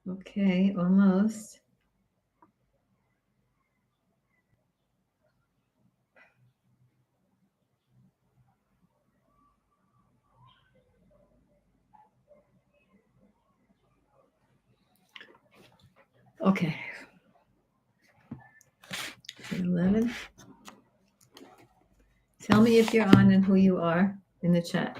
Okay, almost. Okay. 11. Tell me if you're on and who you are in the chat.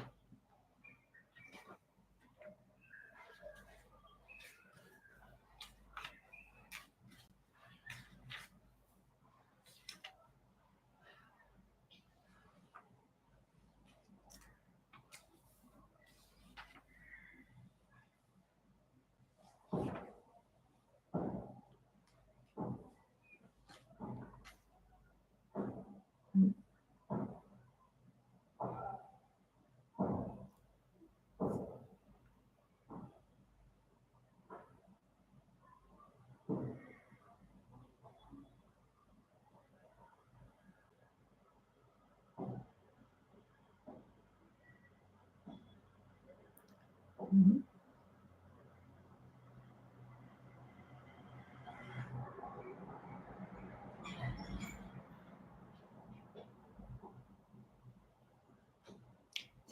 Mhm.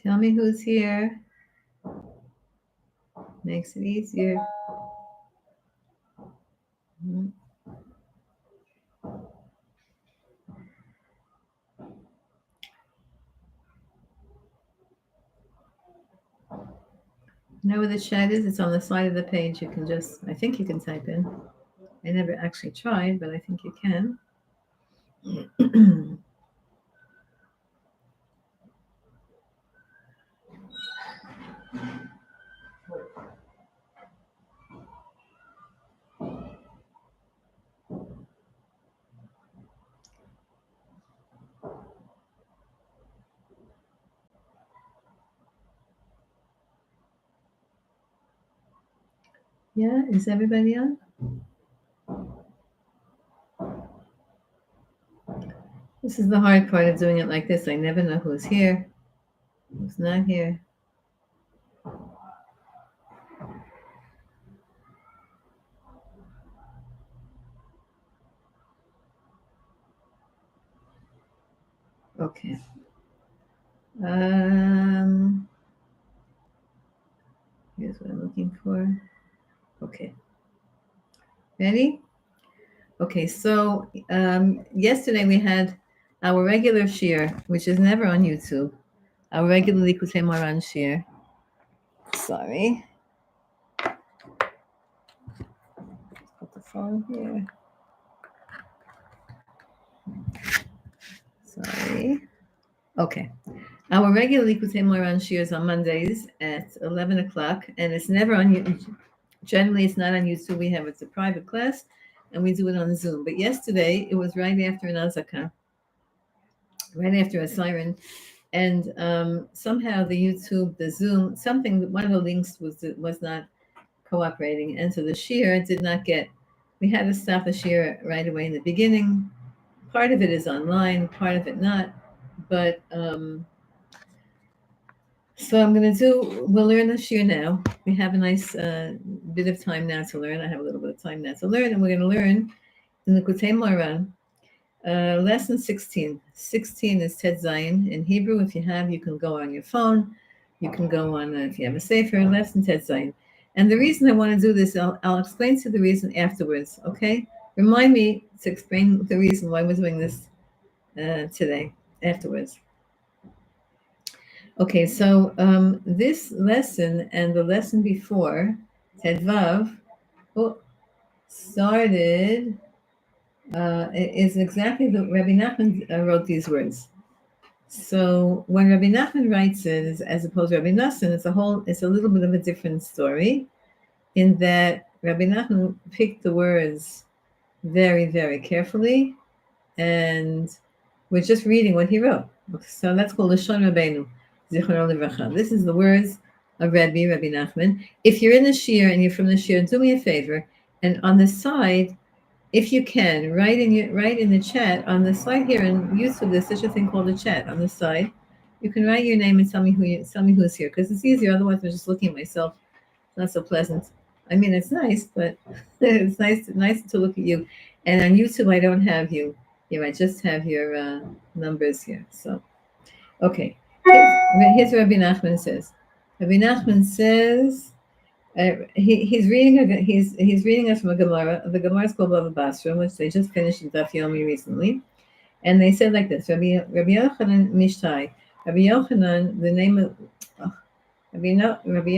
Tell me who's here. Makes it easier. Mhm. You know where the chat is? It's on the side of the page. You can just, I think you can type in. I never actually tried, but I think you can. Yeah, is everybody on? This is the hard part of doing it like this. I never know who's here, who's not here. Okay. Here's what I'm looking for. Okay. Ready? Okay, so yesterday we had our regular shir, which is never on YouTube. Our regular Likutei Moran shir. Sorry. Put the phone here. Sorry. Okay. Our regular Likutei Moran shir is on Mondays at 11 o'clock, and it's never on YouTube. Generally, it's not on YouTube. It's a private class, and we do it on Zoom. But yesterday, it was right after an azakah, right after a siren, and somehow the Zoom, one of the links was not cooperating, and so the shir did not get. We had to stop the shir right away in the beginning. Part of it is online, part of it not, but so we'll learn the shir now. We have a nice bit of time now to learn. I have a little bit of time now to learn, and we're going to learn in the Likutei Moharan, lesson 16. 16 is Tet Zayin in Hebrew. If you have, you can go on your phone. You can go on, if you have a sefer, lesson Tet Zayin. And the reason I want to do this, I'll explain to the reason afterwards, okay? Remind me to explain the reason why we're doing this today, afterwards. Okay, so this lesson and the lesson before, Tet Vav, started, is exactly the Rebbe Nachman wrote these words. So when Rebbe Nachman writes it, as opposed to Rebbe Nassan, it's a little bit of a different story, in that Rebbe Nachman picked the words very, very carefully, and We're just reading what he wrote. So that's called Lashon Rabbeinu, Zichrono Livracha. This is the words of Rebbe Nachman. If you're in the shir and you're from the shir, do me a favor, and on the side, if you can, write in the chat on the slide here in YouTube. There's such a thing called a chat on the side. You can write your name and tell me who's here, because it's easier. Otherwise, I'm just looking at myself. It's not so pleasant. I mean, it's nice, but it's nice to look at you. And on YouTube, I don't have you. I just have your numbers here. So, okay. Here's what Rebbe Nachman says. Rebbe Nachman says he's reading us from a Gemara. The Gemara is called Bava Basra, which they just finished in Daf Yomi recently, and they said like this: Rabbi Yochanan Mishtai. Rabbi Yochanan, the name of Rabbi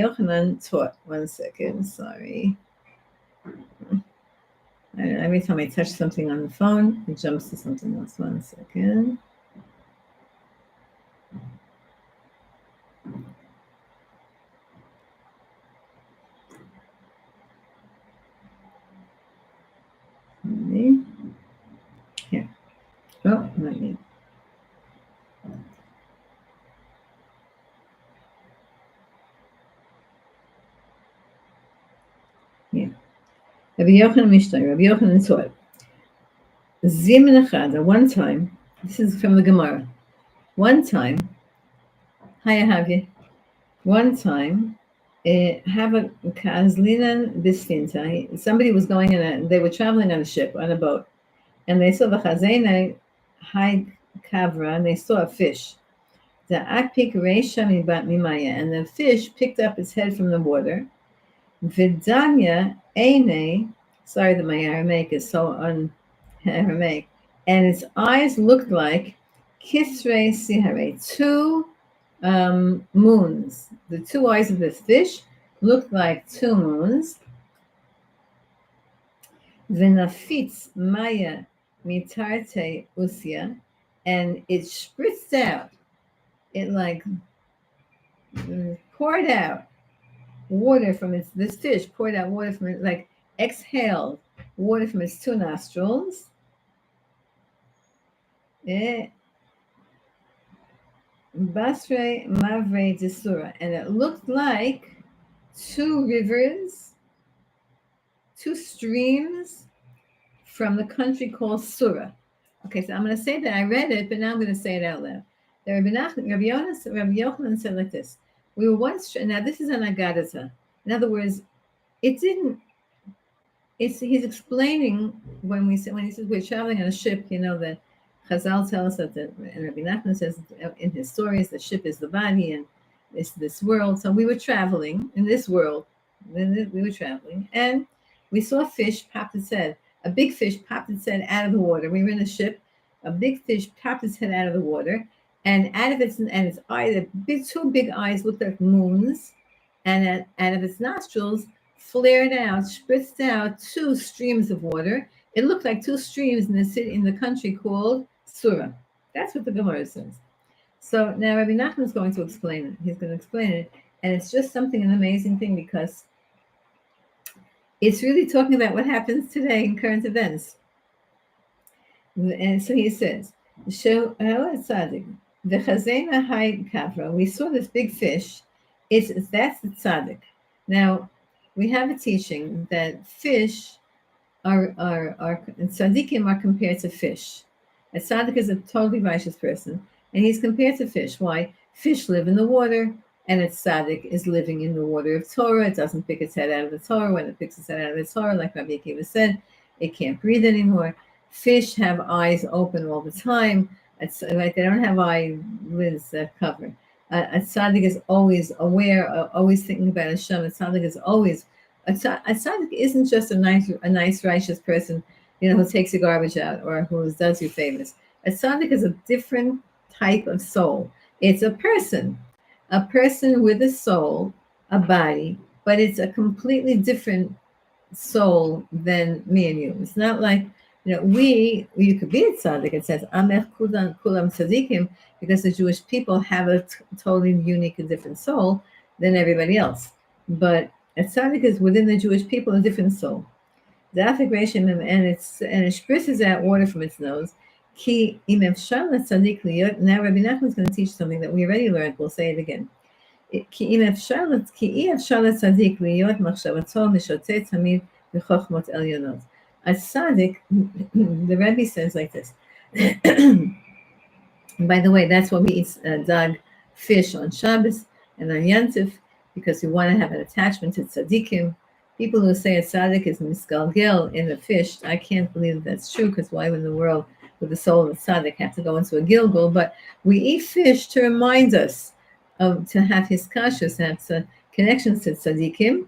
Yochanan taught. 1 second, sorry. Every time I touch something on the phone, it jumps to something else. 1 second. Here. Oh, not yet. Yeah. Rabbi Yochanan Mishnah, Rabbi Yochanan taught. Zimin Echad, one time, this is from the Gemara. One time, one time, have a Kazlinan Bisfinta. Somebody was going they were traveling on a ship, on a boat, and they saw the Chazena High Kavra, and they saw a fish. The Akpik Reisha Mimaya, and the fish picked up its head from the water. Vidanya Eine, sorry that my Aramaic is so un-Aramaic, and its eyes looked like Kisre Sihare, two moons. The two eyes of this fish looked like two moons. Venafitz Maya Mitarte Usia, and it spritzed out. It like poured out water from this fish poured out water from it, like exhaled water from its two nostrils. Basre Mavre Desura, and it looked like two rivers, two streams from the country called Sura. Okay, so I'm going to say that I read it, but now I'm going to say it out loud. Rabbi Yochanan said like this: we were once, now this is an Agadata. In other words, he's explaining when he says we're traveling on a ship, that Chazal tell us that, and Rebbe Nachman says in his stories, the ship is the body and it's this world. So we were traveling in this world, and we saw a fish popped its head. A big fish popped its head out of the water. We were in a ship. A big fish popped its head out of the water, and out of its eye, two big eyes looked like moons, and out of its nostrils flared out, spritzed out two streams of water. It looked like two streams in the country called Sura. That's what the Gemara says. So now Rebbe Nachman is going to explain it. He's going to explain it, and it's just an amazing thing, because it's really talking about what happens today in current events. And so he says, "Show tzaddik the chazena high kavra." We saw this big fish. That's the tzaddik. Now we have a teaching that fish are tzaddikim are compared to fish. A tzaddik is a totally righteous person, and he's compared to fish. Why? Fish live in the water, and a tzaddik is living in the water of Torah. It doesn't pick its head out of the Torah. When it picks its head out of the Torah, like Rabbi Akiva said, it can't breathe anymore. Fish have eyes open all the time. It's like they don't have eyelids that cover. A tzaddik is always aware, always thinking about Hashem. A tzaddik is always a tzaddik isn't just a nice righteous person, who takes your garbage out or who does you favors. A tzaddik is a different type of soul. It's a person with a soul, a body, but it's a completely different soul than me and you. It's not like, you could be a tzaddik. It says, Amech kulam tzaddikim, because the Jewish people have a totally unique and different soul than everybody else. But a tzaddik is within the Jewish people a different soul. The affigration, and it spritz out water from its nose. Ki im efshar latzadik liyot. Now Rebbe Nachman is going to teach something that we already learned. We'll say it again. כי אי אפשר לצדיק להיות מחשבתו משוטט תמיד בחוכמות עליונות. A tzaddik, the Rebbe says like this. By the way, that's why we eat dog fish on Shabbos and on Yantif, because we want to have an attachment to tzaddikim. People who say a tzaddik is misgalgel in the fish, I can't believe that's true, because why in the world would the soul of a tzaddik have to go into a gilgul? But we eat fish to remind us to have his kashas, to have connections to tzaddikim,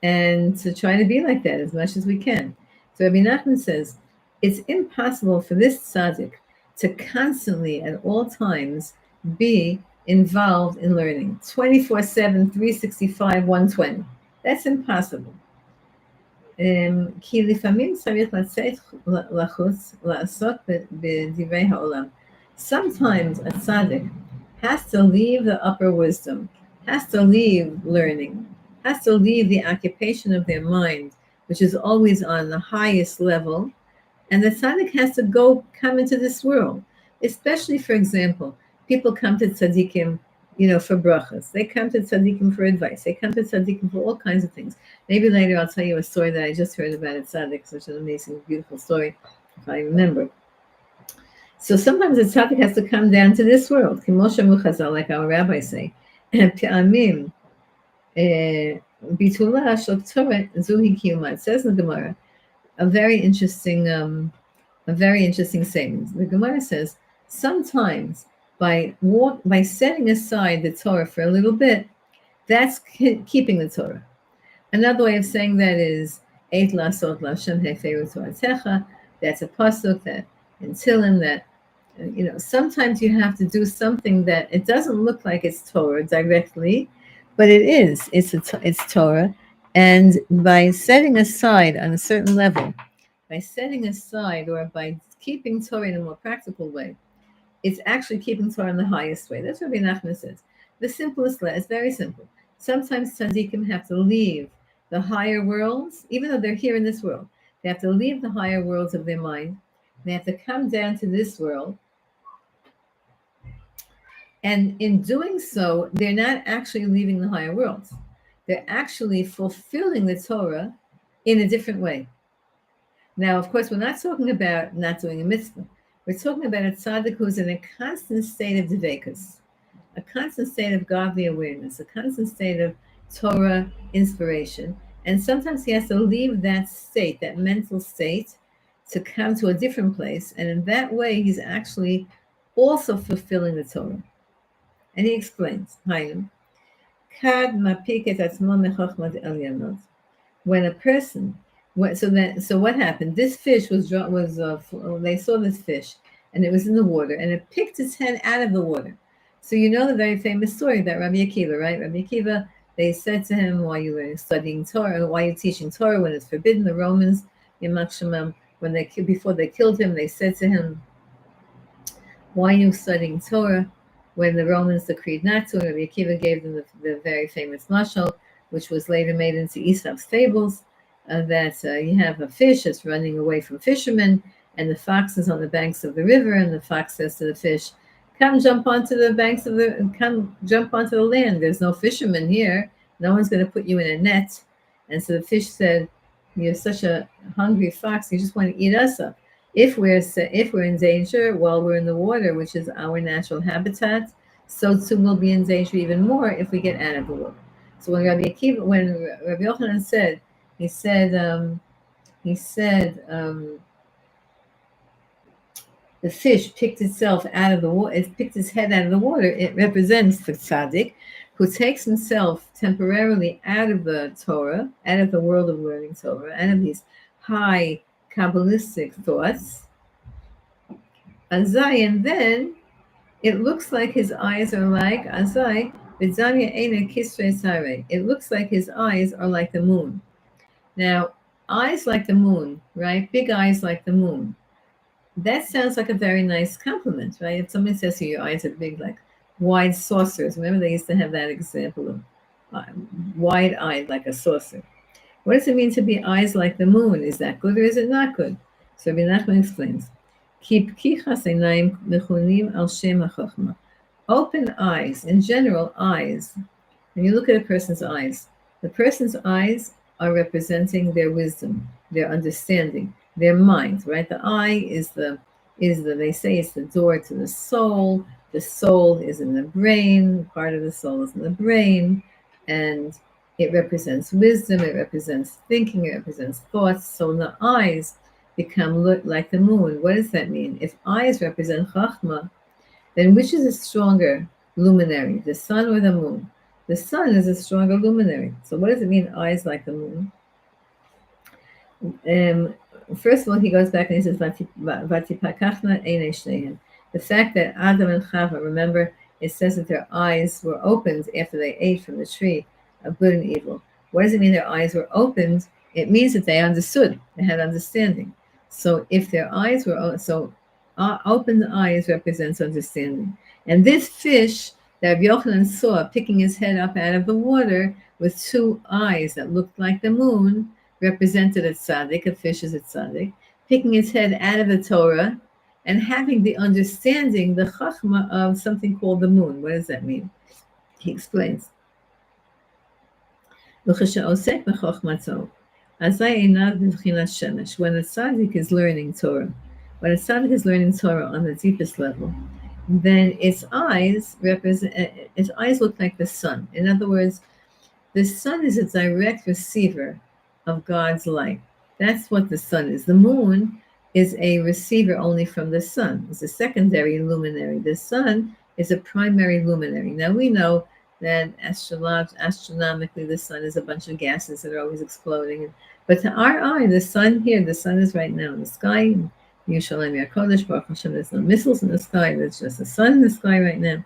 and to try to be like that as much as we can. So Rebbe Nachman says, it's impossible for this tzaddik to constantly, at all times, be involved in learning 24/7, 365, 120. That's impossible. כי לפעמים צריך לצאת לחוץ, לעסוק בדברי העולם. Sometimes a tzaddik has to leave the upper wisdom, has to leave learning, has to leave the occupation of their mind, which is always on the highest level, and the tzaddik has to come into this world. Especially, for example, people come to tzaddikim, for brachas. They come to tzaddikim for advice. They come to tzaddikim for all kinds of things. Maybe later I'll tell you a story that I just heard about at tzaddik, such an amazing, beautiful story, if I remember. So sometimes the tzaddik has to come down to this world, like our rabbis say. And pi'amim bitula shel Torah zuhi kiyuma. It says in the Gemara a very interesting statement. The Gemara says sometimes by setting aside the Torah for a little bit, that's keeping the Torah. Another way of saying that is Eit lasot lashem heferu toratecha. That's a pasuk that in Tehillim that. Sometimes you have to do something that it doesn't look like it's Torah directly, but it is. It's Torah, and by setting aside on a certain level, by setting aside or by keeping Torah in a more practical way, it's actually keeping Torah in the highest way. That's what Rebbe Nachman says. The simplest way is very simple. Sometimes tzaddikim have to leave the higher worlds, even though they're here in this world. They have to leave the higher worlds of their mind. They have to come down to this world. And in doing so, they're not actually leaving the higher worlds. They're actually fulfilling the Torah in a different way. Now, of course, we're not talking about not doing a mitzvah. We're talking about a tzaddik who's in a constant state of devekus, a constant state of godly awareness, a constant state of Torah inspiration. And sometimes he has to leave that state, that mental state, to come to a different place. And in that way, he's actually also fulfilling the Torah. And he explains, when a person, so what happened? This fish they saw this fish, and it was in the water, and it picked its head out of the water. So the very famous story about Rabbi Akiva, right? Rabbi Akiva, they said to him, "Why are you studying Torah? Why are you teaching Torah when it's forbidden?" The Romans, before they killed him, they said to him, "Why are you studying Torah?" When the Romans decreed not to, Rabbi Akiva gave them the very famous mashal, which was later made into Aesop's fables, that you have a fish that's running away from fishermen, and the fox is on the banks of the river, and the fox says to the fish, come jump onto the land. There's no fishermen here. No one's going to put you in a net. And so the fish said, you're such a hungry fox, you just want to eat us up. If we're in danger while we're in the water, which is our natural habitat, so too we'll be in danger even more if we get out of the water. So when Rabbi Yochanan said, he said the fish picked itself out of the water, it picked its head out of the water, it represents the tzaddik who takes himself temporarily out of the Torah, out of the world of learning Torah, out of these high Kabbalistic thoughts, Azai, and then it looks like his eyes are like Azai, it looks like his eyes are like the moon. Now, eyes like the moon, right? Big eyes like the moon. That sounds like a very nice compliment, right? If someone says to you, your eyes are big, like wide saucers. Remember they used to have that example of wide-eyed like a saucer. What does it mean to be eyes like the moon? Is that good or is it not good? So Rebbe Nachman explains. Ki pkichas einayim mechunim al shem hachachma. Open eyes, in general, eyes. When you look at a person's eyes, the person's eyes are representing their wisdom, their understanding, their mind, right? The eye they say it's the door to the soul. The soul is in the brain, part of the soul is in the brain, and it represents wisdom, it represents thinking, it represents thoughts. So the eyes look like the moon. What does that mean? If eyes represent Chachma, then which is a stronger luminary, the sun or the moon? The sun is a stronger luminary. So what does it mean, eyes like the moon? First of all, he goes back and he says, "Vatipakachna einei shneihem." The fact that Adam and Chava, remember, it says that their eyes were opened after they ate from the tree of good and evil. What does it mean their eyes were opened? It means that they understood, they had understanding. So if their eyes were opened eyes represents understanding. And this fish that Yochanan saw picking his head up out of the water with two eyes that looked like the moon represented a tzaddik. A fish is a tzaddik, picking his head out of the Torah and having the understanding, the chachma of something called the moon. What does that mean? He explains. When a tzaddik is learning Torah, when a tzaddik is learning Torah on the deepest level, then its eyes look like the sun. In other words, the sun is a direct receiver of God's light. That's what the sun is. The moon is a receiver only from the sun. It's a secondary luminary. The sun is a primary luminary. Now we know that astronomically the sun is a bunch of gases that are always exploding. But to our eye, the sun is right now in the sky. Yerushalayim HaKodesh, Baruch Hashem, there's no missiles in the sky. There's just the sun in the sky right now.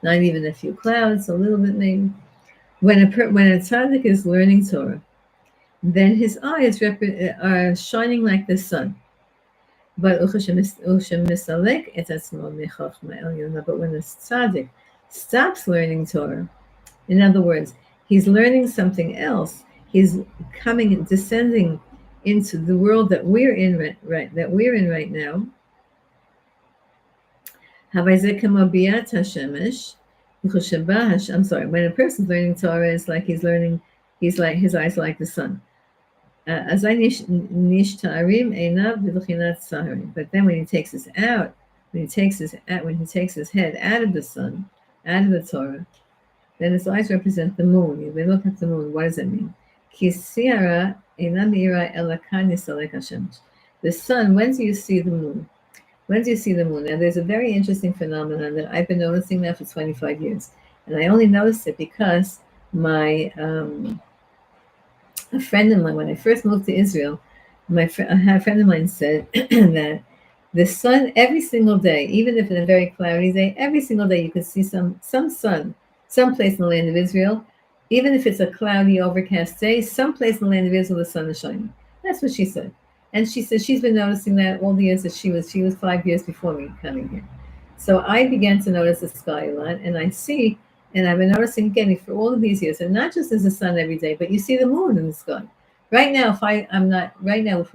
Not even a few clouds, a little bit maybe. When a tzaddik is learning Torah, then his eyes are shining like the sun. But when the tzaddik stops learning Torah, in other words, he's learning something else. He's descending into the world that we're in right now. I'm sorry. When a person's learning Torah, it's like his eyes are like the sun. But then when he takes his head out of the sun, out of the Torah, then his eyes represent the moon. If we look at the moon, what does it mean? The sun, when do you see the moon? When do you see the moon? Now, there's a very interesting phenomenon that I've been noticing now for 25 years. And I only noticed it because a friend of mine, when I first moved to Israel, a friend of mine said that the sun, every single day, even if it's a very cloudy day, every single day you could see some sun, someplace in the land of Israel. Even if it's a cloudy, overcast day, someplace in the land of Israel, the sun is shining. That's what she said. And she said she's been noticing that all the years that she was 5 years before me coming here. So I began to notice the sky a lot, and I've been noticing again for all of these years, and not just as the sun every day, but you see the moon in the sky. Right now, from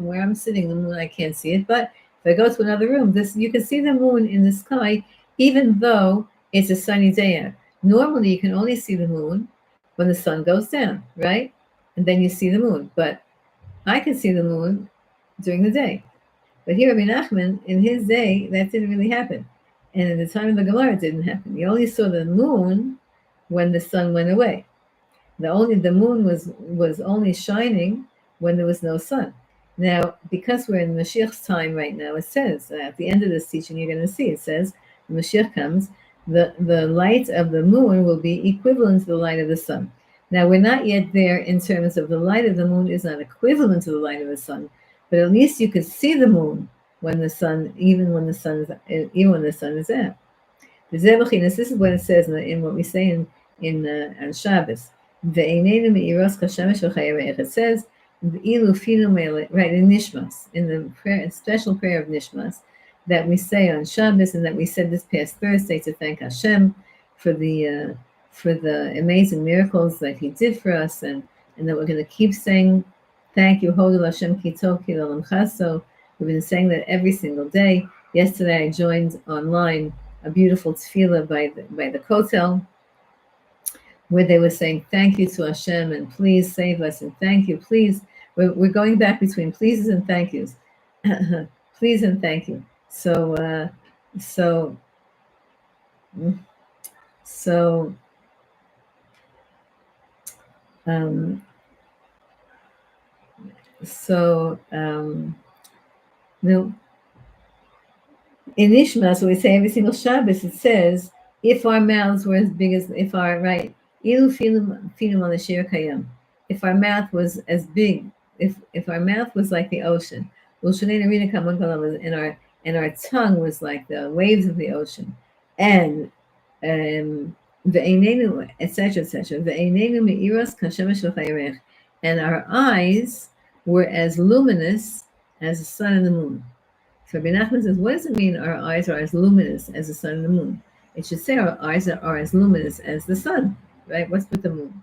where I'm sitting, the moon, I can't see it, but if I go to another room, you can see the moon in the sky, even though it's a sunny day out. Normally, you can only see the moon when the sun goes down, right? And then you see the moon. But I can see the moon during the day. But here, Rebbe Nachman, in his day, that didn't really happen. And in the time of the Gemara, it didn't happen. You only saw the moon when the sun went away. The moon was only shining when there was no sun. Now, because we're in Mashiach's time right now, it says, at the end of this teaching, you're going to see, it says, when Mashiach comes, the light of the moon will be equivalent to the light of the sun. Now, we're not yet there in terms of the light of the moon is not equivalent to the light of the sun, but at least you could see the moon when the sun is out. This is what it says in what we say on Shabbos. It says, right, in Nishmas, in the special prayer of Nishmas, that we say on Shabbos and that we said this past Thursday to thank Hashem for the amazing miracles that He did for us, and that we're going to keep saying thank you. Hodel Hashem ki tov ki l'olam chaso. We've been saying that every single day. Yesterday I joined online a beautiful tefillah by the Kotel, where they were saying thank you to Hashem and please save us and thank you, please. We're going back between pleases and thank yous. Please and thank you. So, mm, so, um, so, no, in Ishma, so we say every single Shabbos, it says, if our mouths were as big as, if our, right, ilu filim on the shir kayam, if our mouth was as big, if our mouth was like the ocean, and our tongue was like the waves of the ocean, and etc., etc., and our eyes were as luminous as the sun and the moon. So Rebbe Nachman says, what does it mean our eyes are as luminous as the sun and the moon? It should say our eyes are as luminous as the sun, right? What's with the moon?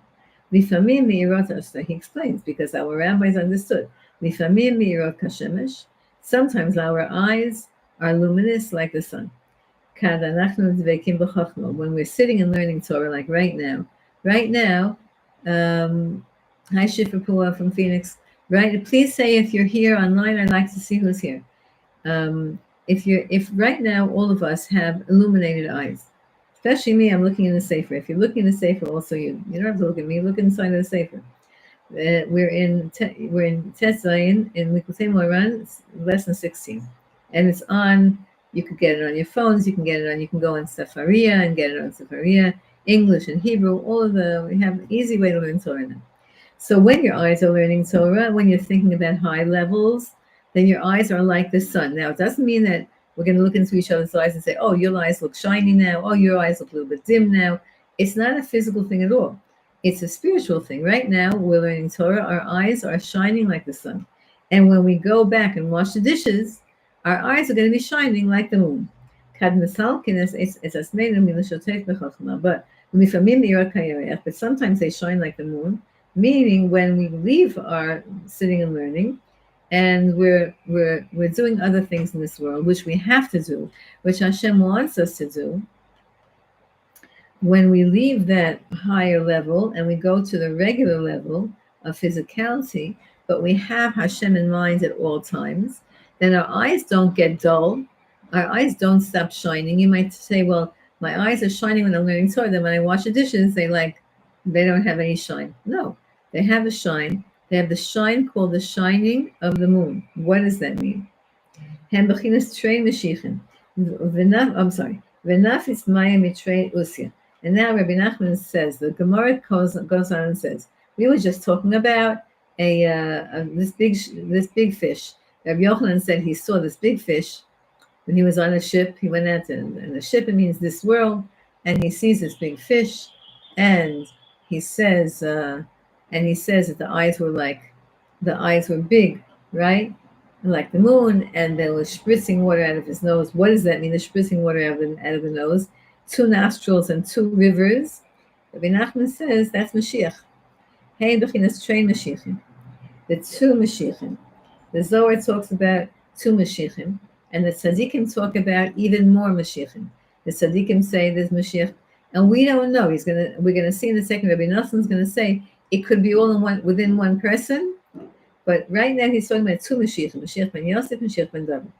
Lifamim me'irot, so he explains, because our rabbis understood. Lifamim me'irot kashemesh. Sometimes our eyes are luminous like the sun. When we're sitting and learning Torah, like right now. Right now, hi Shifra Pua from Phoenix. Right, please say if you're here online, I'd like to see who's here. If right now all of us have illuminated eyes, especially me, I'm looking in the Sefer. If you're looking in the Sefer, also you don't have to look at me. Look inside of the Sefer. We're in Tes Zayin in Likutei Moharan, lesson 16, and it's on. You could get it on your phones. You can get it on. You can go on Sefaria and get it on Sefaria, English and Hebrew. We have an easy way to learn Torah now. So when your eyes are learning Torah, when you're thinking about high levels, then your eyes are like the sun. Now, it doesn't mean that we're going to look into each other's eyes and say, oh, your eyes look shiny now. Oh, your eyes look a little bit dim now. It's not a physical thing at all. It's a spiritual thing. Right now, we're learning Torah. Our eyes are shining like the sun. And when we go back and wash the dishes, our eyes are going to be shining like the moon. But sometimes they shine like the moon, meaning when we leave our sitting and learning, and we're doing other things in this world, which we have to do, which Hashem wants us to do. When we leave that higher level and we go to the regular level of physicality, but we have Hashem in mind at all times, then our eyes don't get dull. Our eyes don't stop shining. You might say, well, my eyes are shining when I'm learning Torah. Then when I wash the dishes, they don't have any shine. No, they have a shine. They have the shine called the shining of the moon. What does that mean? I'm sorry. And now Rebbe Nachman says, the Gemara goes on and says, we were just talking about this big fish. Rabbi Yochanan said he saw this big fish when he was on a ship. He went out and the ship, it means this world, and he sees this big fish, and he says that the eyes were big, right? Like the moon, and there was spritzing water out of his nose. What does that mean? The spritzing water out of the nose, 2 nostrils and 2 rivers. Rebbe Nachman says that's Mashiach. Hey, bechinas train Mashichim. The 2 Mashichim. The Zohar talks about 2 Mashichim, and the Tzaddikim talk about even more Mashichim. The Tzaddikim say there's Mashiach, and we don't know. We're gonna see in a second. Rebbe Nachman's gonna say it could be all within one person, but right now he's talking about 2 Mashiachim, Mashiach ben Yosef and Mashiach ben David.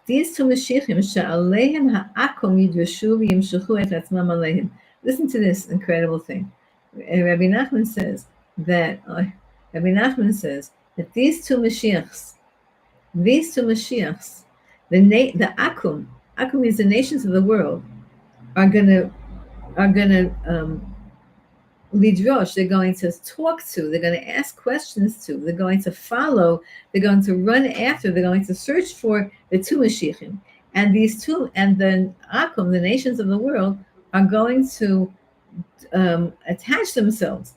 These 2 Mashiachim, she'aleihem ha'akom yidreshu v'yimshechu et atzmam aleihem. Listen to this incredible thing. Rabbi Nachman says that these two Mashiachs, the Akum means the nations of the world, are gonna lidrosh. They're going to talk to. They're going to ask questions to. They're going to follow. They're going to run after. They're going to search for the 2 Mashiachim, and these 2, and then Akum, the nations of the world, are going to attach themselves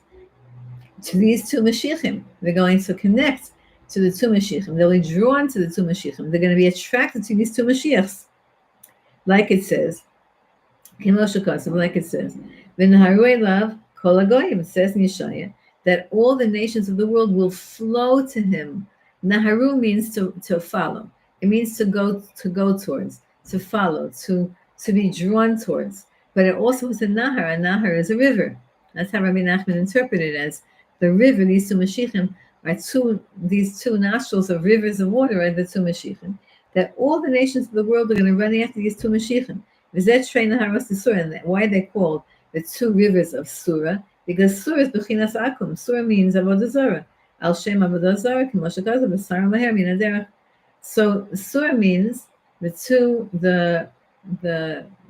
to these 2 Mashiachim. They're going to connect to the 2 Mashiachim. They'll be drawn to the 2 Mashiachim. They're going to be attracted to these 2 Mashiachs. Like it says, like it says, V'naharui love kol hagoyim, it says in Yeshaya, that all the nations of the world will flow to him. Naharu means to follow. It means to go towards, to follow, to be drawn towards. But it also is a nahar. A nahar is a river. That's how Rebbe Nachman interpreted it as the river. These two Mashichim are these two nostrils of rivers of water are the two Mashichim. That all the nations of the world are going to run after these two Mashichim. And why are they called the two rivers of Surah? Because Surah is Bechinas Akum. Surah means Avodah Zarah. Al Shem Avodah Zarah, Kimoshakaza, B'Sar Maher, Minaderach. So Surah means the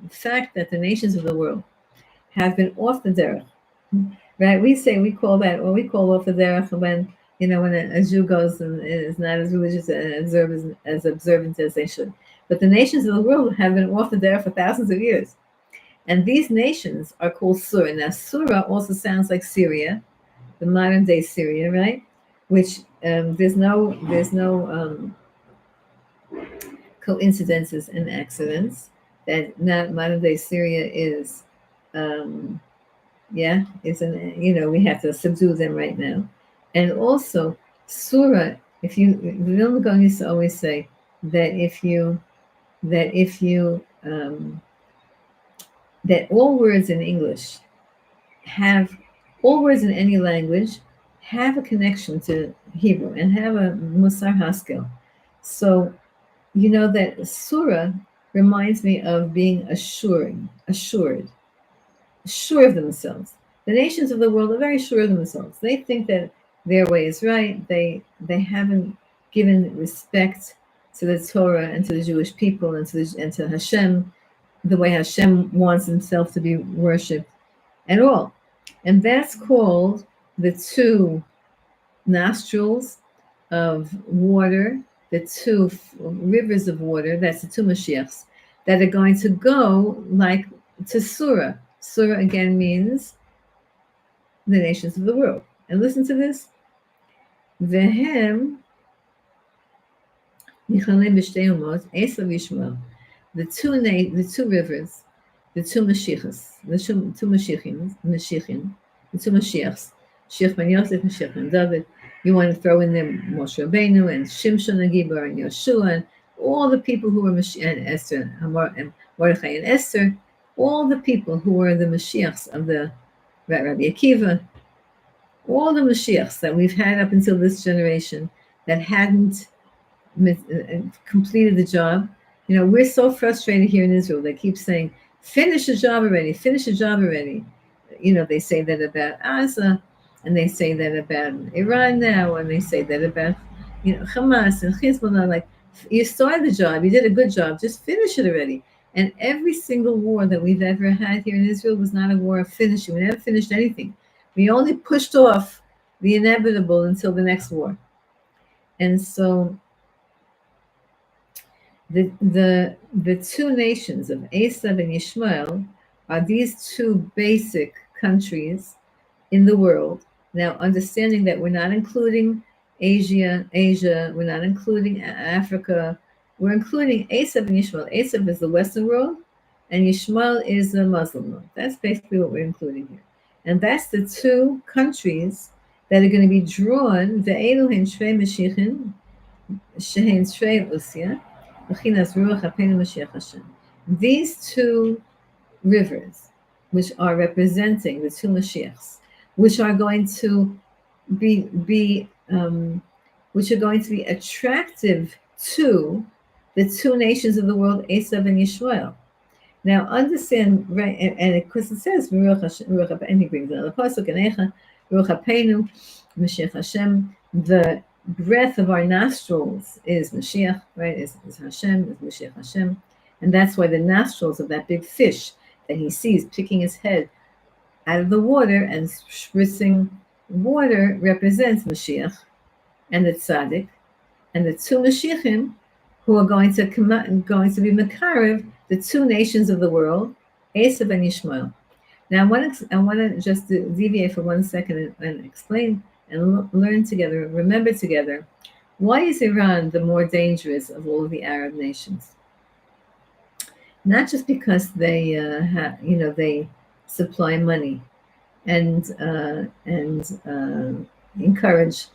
fact that the nations of the world have been off the derech, right? We call off the derech when when a Jew goes and is not as religious and as observant as they should. But the nations of the world have been off the derech for thousands of years, and these nations are called Surah. Now Surah also sounds like Syria, the modern day Syria, right? Which there's no coincidences and accidents that not modern day Syria is we have to subdue them right now. And also Surah, if you the Vilna Gaon used to always say that that all words in English all words in any language have a connection to Hebrew and have a Musar Haskel. So that Surah reminds me of being sure of themselves. The nations of the world are very sure of themselves. They think that their way is right. They haven't given respect to the Torah and to the Jewish people and to Hashem, the way Hashem wants himself to be worshipped at all. And that's called the two nostrils of water, the two rivers of water, that's the two Mashiachs, that are going to go like to Surah. Surah again means the nations of the world. And listen to this. Vehem Nichalim b'shtei umot, Esav Yishmael. The two rivers, the two Mashiachs, the two Mashichim, the two Mashiachs, Mashiach ben Yosef, Mashiach ben David. You want to throw in there Moshe Rabbeinu and Shimshon and Gibor and Yeshua and all the people who were and Esther and Mordechai and Esther, all the people who were the Mashiachs of the Rabbi Akiva, all the Mashiachs that we've had up until this generation that hadn't completed the job. We're so frustrated here in Israel. They keep saying, finish the job already, finish the job already. They say that about Gaza, and they say that about Iran now, and they say that about Hamas and Hezbollah. Like, you started the job, you did a good job, just finish it already. And every single war that we've ever had here in Israel was not a war of finishing. We never finished anything. We only pushed off the inevitable until the next war. And so the two nations of Esav and Yishmael are these two basic countries in the world. Now, understanding that we're not including Asia, we're not including Africa, we're including Esav and Yishmael. Esav is the Western world, and Yishmael is the Muslim world. That's basically what we're including here. And that's the two countries that are going to be drawn, Ve'eluhin Shrei Mashiachim, Shehin Shrei Usya, V'chinas Ruach HaPenu Mashiach Hashem. These two rivers, which are representing the two Mashiachs, which are going to be attractive to the two nations of the world, Esav and Yishmael. Now understand, right? And because it says Ruach HaPenu, and he brings another pasuk, Enecha Ruach HaPenu Mashiach Hashem. The breath of our nostrils is Mashiach, right? Is Hashem, is Mashiach Hashem, and that's why the nostrils of that big fish that he sees picking his head out of the water and spritzing water represents Mashiach and the tzaddik, and the two Mashiachim who are going to be Makarev, the two nations of the world, Esav and Yishmael. Now I want to just deviate for 1 second and explain and learn together, remember together, why is Iran the more dangerous of all of the Arab nations? Not just because they they supply money and encourage,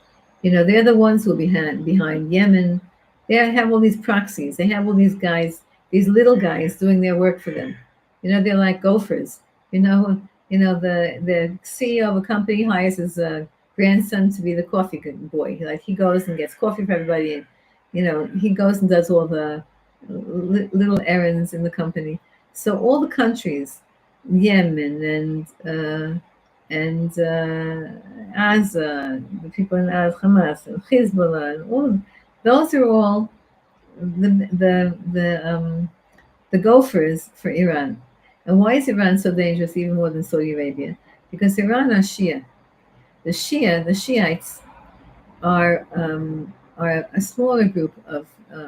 they're the ones who are behind Yemen They have all these proxies. They have all these guys, these little guys doing their work for them. They're like gophers. The CEO of a company hires his grandson to be the coffee boy. Like he goes and gets coffee for everybody, and he goes and does all the little errands in the company. So all the countries, Yemen and Gaza, the people in Hamas and Hezbollah, and all of those are all the gophers for Iran. And why is Iran so dangerous, even more than Saudi Arabia? Because Iran are Shia. The Shiites are a smaller group of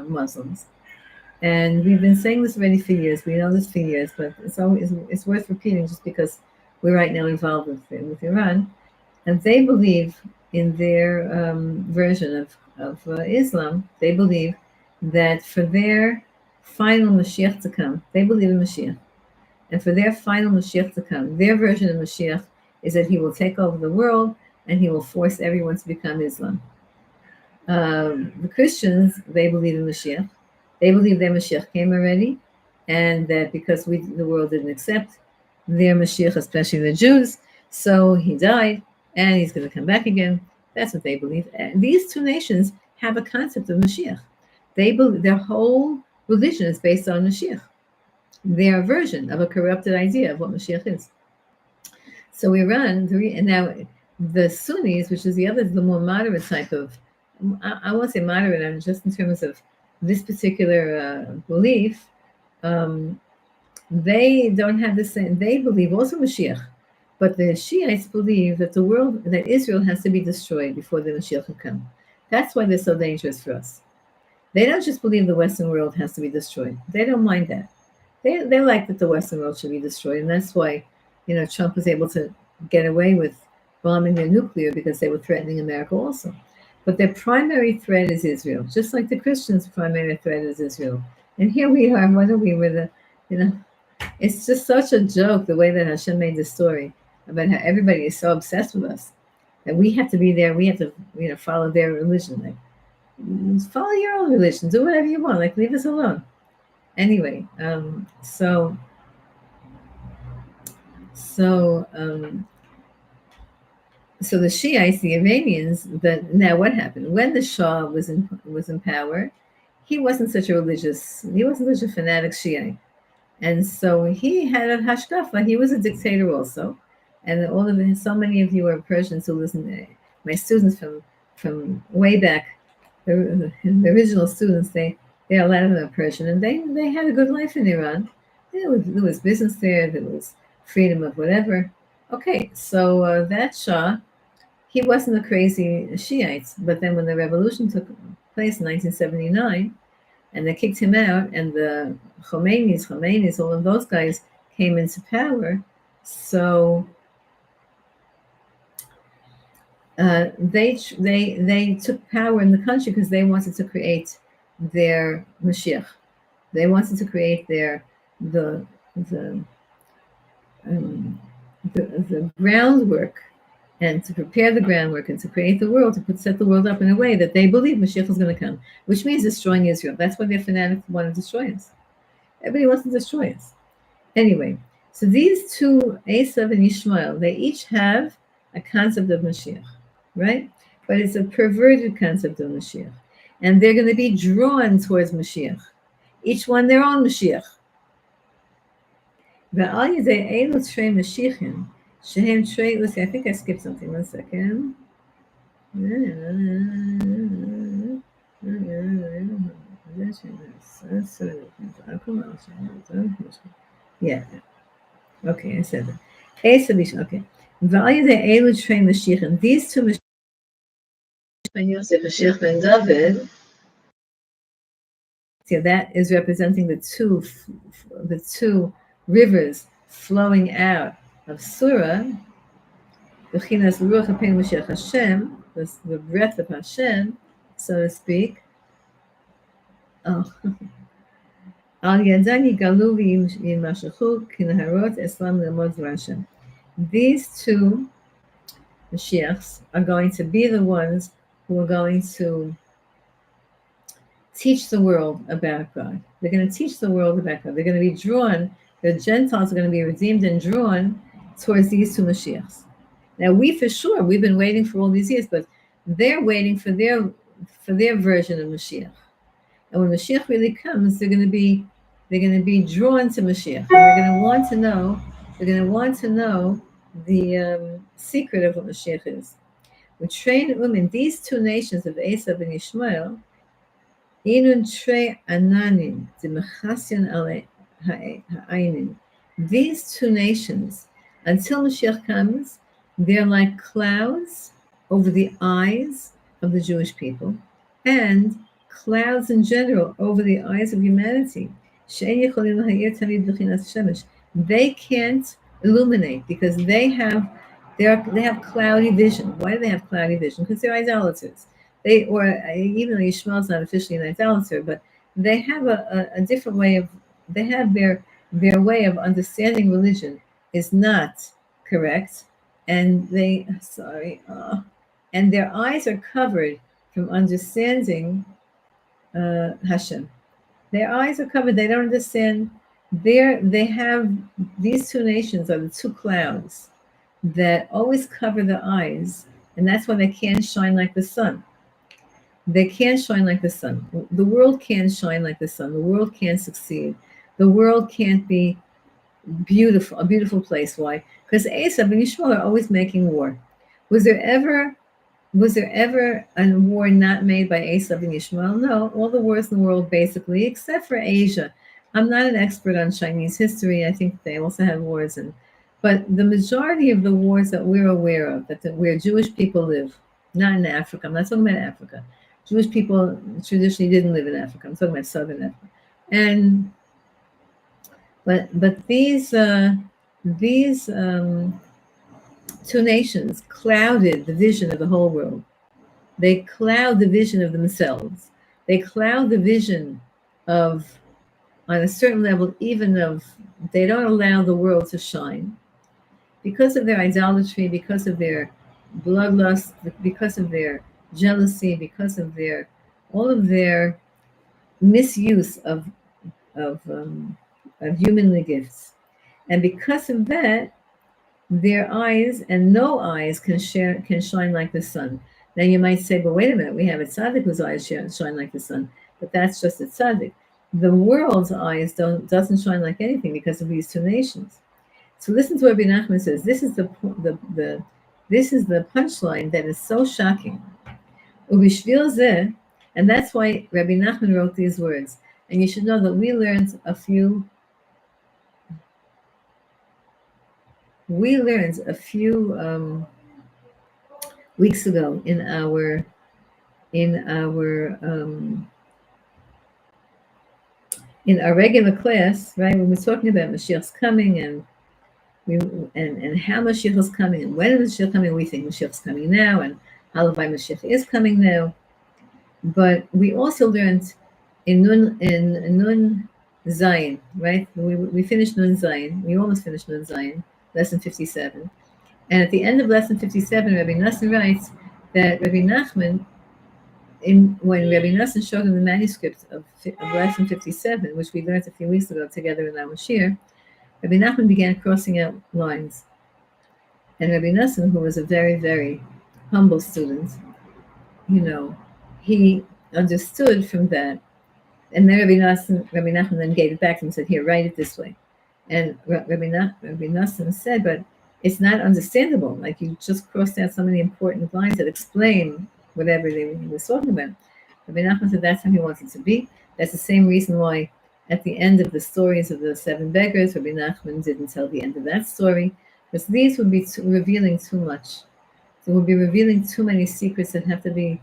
Muslims, and we've been saying this already for years. We know this for years, but it's worth repeating just because we're right now involved with Iran, and they believe in their version of Islam. They believe that for their final Mashiach to come, they believe in Mashiach, and for their final Mashiach to come, their version of Mashiach is that he will take over the world and he will force everyone to become Islam. The Christians, they believe in Mashiach. They believe their Mashiach came already, and that because the world didn't accept their Mashiach, especially the Jews, so he died, and he's going to come back again. That's what they believe. And these two nations have a concept of Mashiach. They believe their whole religion is based on Mashiach, their version of a corrupted idea of what Mashiach is. So Iran, and now the Sunnis, which is the more moderate type of, I won't say moderate, I'm just in terms of this particular belief, they don't have the same, they believe also Mashiach, but the Shiites believe that that Israel has to be destroyed before the Mashiach will come. That's why they're so dangerous for us. They don't just believe the Western world has to be destroyed. They don't mind that. They like that the Western world should be destroyed, and that's why, Trump was able to get away with bombing their nuclear, because they were threatening America also. But their primary threat is Israel, just like the Christians' primary threat is Israel. And here we are, what are we with it's just such a joke the way that Hashem made the story about how everybody is so obsessed with us that we have to be there. We have to, follow their religion. Like, follow your own religion. Do whatever you want. Like, leave us alone. Anyway, so the Shiites, the Iranians, now what happened? When the Shah was in power, he wasn't such a fanatic Shiite. And so he had a hashkafa. He was a dictator also. And so many of you are Persians who listen. My students from way back, the original students, a lot of them are Persian, and they had a good life in Iran. There was business there. There was freedom of whatever. Okay, so that Shah, he wasn't a crazy Shiite. But then when the revolution took place in 1979, and they kicked him out, and the Khomeinis, all of those guys came into power. So they took power in the country because they wanted to create their Mashiach. They wanted to create the groundwork, and to prepare the groundwork, and to create the world, to set the world up in a way that they believe Mashiach is going to come, which means destroying Israel. That's why their fanatics want to destroy us. Everybody wants to destroy us. Anyway, so these two, Esav and Ishmael, they each have a concept of Mashiach, right? But it's a perverted concept of Mashiach. And they're going to be drawn towards Mashiach. Each one their own Mashiach. Let's see, I think I skipped something. 1 second. Yeah. Okay, I said that. Okay. These two Mashiach ben Yosef, Mashiach ben David, so that is representing the two rivers flowing out of Surah, the breath of Hashem, so to speak. Oh. These two Mashiachs are going to be the ones who are going to teach the world about God. They're going to teach the world about God. They're going to be drawn, the Gentiles are going to be redeemed and drawn towards these two Mashiachs. Now, we for sure, we've been waiting for all these years, but they're waiting for their version of Mashiach. And when Mashiach really comes, they're going to be drawn to Mashiach. And they're going to want to know the secret of what Mashiach is. We train women, these two nations of Esav and Ishmael, Inun tre ananim, the mechasyan ale ha'ainin. These two nations, until Mashiach comes, they're like clouds over the eyes of the Jewish people, and clouds in general over the eyes of humanity. They can't illuminate because they have cloudy vision. Why do they have cloudy vision? Because they're idolaters. Even though Yishmael is not officially an idolater, but they have a different way of, they have their way of understanding religion is not correct, and and their eyes are covered from understanding Hashem. Their eyes are covered; they don't understand. They have, these two nations are the two clouds that always cover the eyes, and that's why they can't shine like the sun. They can't shine like the sun. The world can't shine like the sun. The world can't succeed. The world can't be beautiful, a beautiful place. Why? Because Esav and Yishmael are always making war. Was there ever a war not made by Esav and Yishmael? No, all the wars in the world basically, except for Asia. I'm not an expert on Chinese history. I think they also have wars, but the majority of the wars that we're aware of, where Jewish people live, not in Africa. I'm not talking about Africa. Jewish people traditionally didn't live in Africa. I'm talking about southern Africa, but these two nations clouded the vision of the whole world. They cloud the vision of themselves. They cloud the vision of, on a certain level, even of, they don't allow the world to shine because of their idolatry, because of their bloodlust, because of their jealousy, because of all of their misuse of humanly gifts, and because of that, their eyes and no eyes can shine like the sun. Now you might say, but wait a minute, we have a tzaddik whose eyes shine like the sun, but that's just a tzaddik. The world's eyes doesn't shine like anything because of these two nations. So listen to what Rebbe Nachman says. This is the punchline that is so shocking. Ubishvil zeh, and that's why Rebbe Nachman wrote these words. And you should know that we learned a few weeks ago in our regular class, right? When we're talking about Mashiach's coming and how Mashiach is coming and when is Mashiach coming, we think Mashiach's coming now, and Halavai Mashiach is coming now. But we also learned in Nun Zayin, right? We finished Nun Zayin. We almost finished Nun Zayin, lesson 57. And at the end of lesson 57, Rebbe Nachman writes that Rebbe Nachman, when Rebbe Nachman showed him the manuscript of lesson 57, which we learned a few weeks ago together in our shir, Rebbe Nachman began crossing out lines. And Rebbe Nachman, who was a very, very humble student, he understood from that. And then Rebbe Nachman then gave it back and said, here, write it this way. And Rebbe Nachman said, but it's not understandable. Like, you just crossed out so many important lines that explain whatever he was talking about. Rebbe Nachman said that's how he wants it to be. That's the same reason why at the end of the stories of the seven beggars, Rebbe Nachman didn't tell the end of that story, because these would be revealing too much. It would be revealing too many secrets that have to be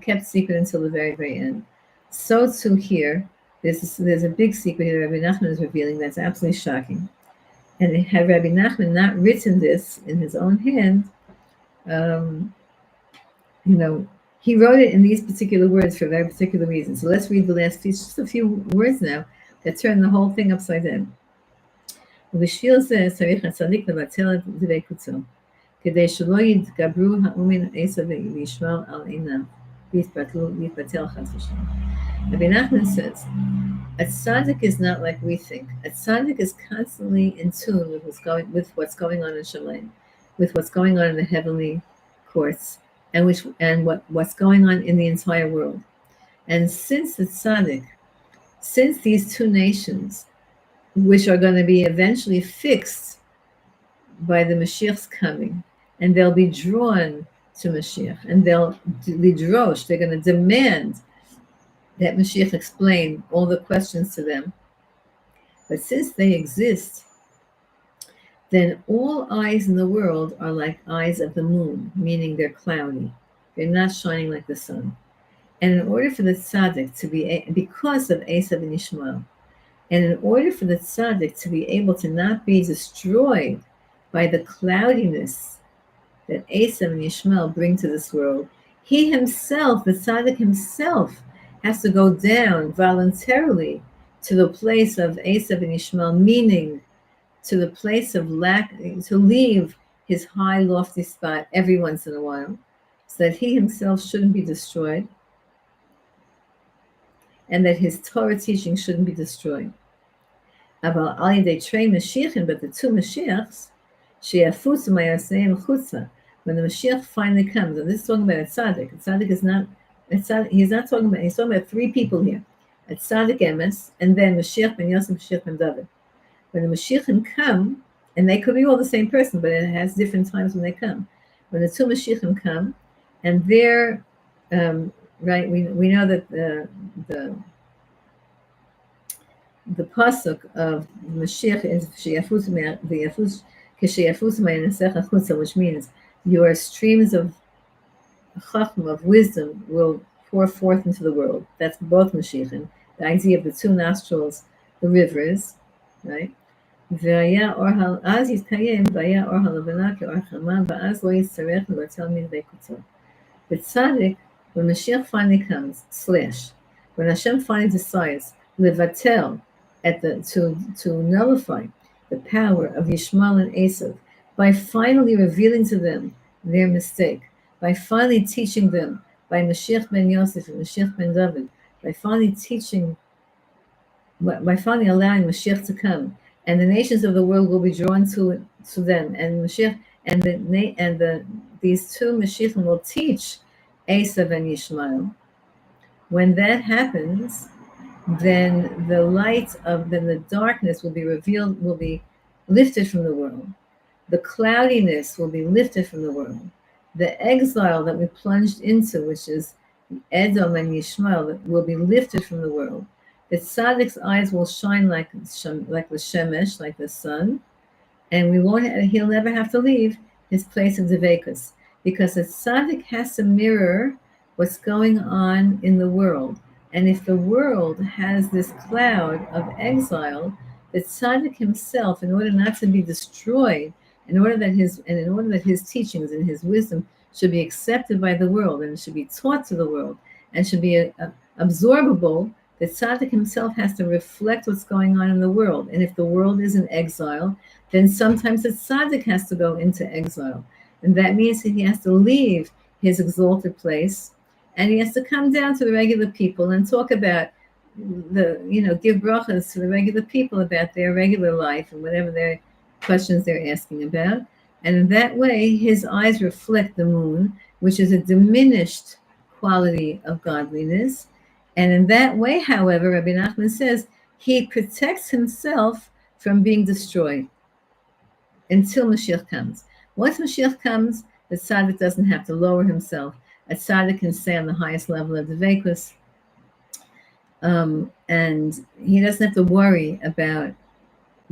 kept secret until the very, very end. So too here, there's a big secret here Rebbe Nachman is revealing that's absolutely shocking. And had Rebbe Nachman not written this in his own hand, he wrote it in these particular words for a very particular reason. So let's read the last few, just a few words now that turn the whole thing upside down. ובשביל זה צריך הצדיק לבטל את דבקותו, כדי שלא יתגברו האומן עשו וישמור על עיניו. Rebbe Nachman says, a tzaddik is not like we think. A tzaddik is constantly in tune with what's going on in Shemayim, with what's going on in the heavenly courts, and what's going on in the entire world. And since the tzaddik, since these two nations, which are going to be eventually fixed by the Mashiach's coming, and they'll be drawn to Mashiach, and they'll lidrosh, they're going to demand that Mashiach explain all the questions to them. But since they exist, then all eyes in the world are like eyes of the moon, meaning they're cloudy. They're not shining like the sun. And in order for the tzaddik to be, because of Esav and Yishmael, and in order for the tzaddik to be able to not be destroyed by the cloudiness that Esav and Yishmael bring to this world, he himself, the tzaddik himself, has to go down voluntarily to the place of Esav and Yishmael, meaning to the place of lack, to leave his high, lofty spot every once in a while, so that he himself shouldn't be destroyed, and that his Torah teaching shouldn't be destroyed. But the two Mashiachs, when the Mashiach finally comes, and this is talking about a tzaddik. A tzaddik is not, he's talking about three people here. A tzaddik emes, and then Mashiach ben Yosef, Mashiach ben David. When the Mashiachim come, and they could be all the same person, but it has different times when they come. When the two Mashiachim come, and they're right, we know that the pasuk of Mashiach is which means your streams of chacham, of wisdom, will pour forth into the world. That's both Mashiachim. The idea of the two nostrils, the rivers, right? The tzaddik, when Mashiach finally comes, when Hashem finally decides levatel, to nullify the power of Yishmael and Esav, by finally revealing to them their mistake, by finally teaching them, by Mashiach ben Yosef and Mashiach ben David, by finally allowing Mashiach to come, and the nations of the world will be drawn to them, and Mashiach and these two Mashiachim will teach Esav and Yishmael. When that happens, then the darkness will be revealed, will be lifted from the world. The cloudiness will be lifted from the world. The exile that we plunged into, which is Edom and Yishmael, will be lifted from the world. The tzaddik's eyes will shine like the shemesh, like the sun, and he'll never have to leave his place of devekus, because the tzaddik has to mirror what's going on in the world. And if the world has this cloud of exile, the tzaddik himself, in order not to be destroyed, in order that his teachings and his wisdom should be accepted by the world, and should be taught to the world, and should be absorbable, the tzaddik himself has to reflect what's going on in the world. And if the world is in exile, then sometimes the tzaddik has to go into exile. And that means that he has to leave his exalted place, and he has to come down to the regular people and talk about give brachas to the regular people about their regular life and whatever their questions they're asking about. And in that way, his eyes reflect the moon, which is a diminished quality of godliness. And in that way, however, Rebbe Nachman says, he protects himself from being destroyed until Mashiach comes. Once Mashiach comes, the tzaddik doesn't have to lower himself. A tzaddik can stay on the highest level of the vekus, and he doesn't have to worry about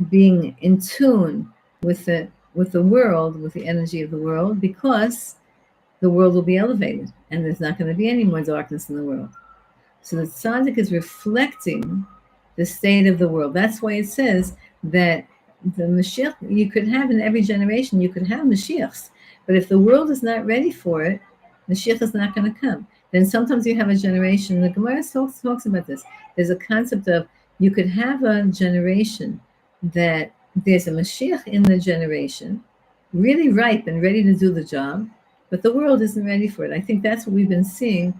being in tune with the world, with the energy of the world, because the world will be elevated, and there's not going to be any more darkness in the world. So the tzaddik is reflecting the state of the world. That's why it says that the Mashiach, you could have in every generation, you could have Mashiachs, but if the world is not ready for it, Mashiach is not going to come. Then sometimes you have a generation, the Gemara talks about this. There's a concept of, you could have a generation that there's a Mashiach in the generation, really ripe and ready to do the job, but the world isn't ready for it. I think that's what we've been seeing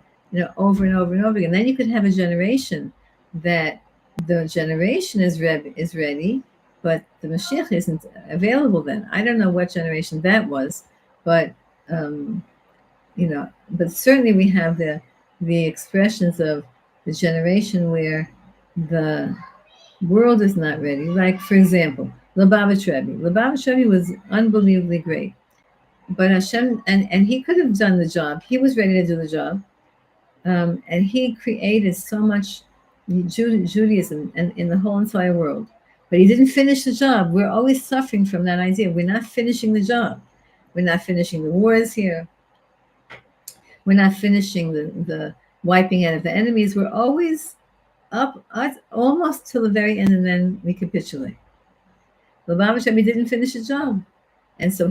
over and over and over again. Then you could have a generation that the generation is ready, but the Mashiach isn't available then. I don't know what generation that was, but but certainly we have the expressions of the generation where the world is not ready. Like, for example, Lubavitch Rebbe. Lubavitch Rebbe was unbelievably great, but Hashem, and he could have done the job. He was ready to do the job, and he created so much Judaism and in the whole entire world. But he didn't finish the job. We're always suffering from that idea. We're not finishing the job. We're not finishing the wars here. We're not finishing the wiping out of the enemies. We're always up almost till the very end, and then we capitulate. Lubavitch Rebbe didn't finish the job. And so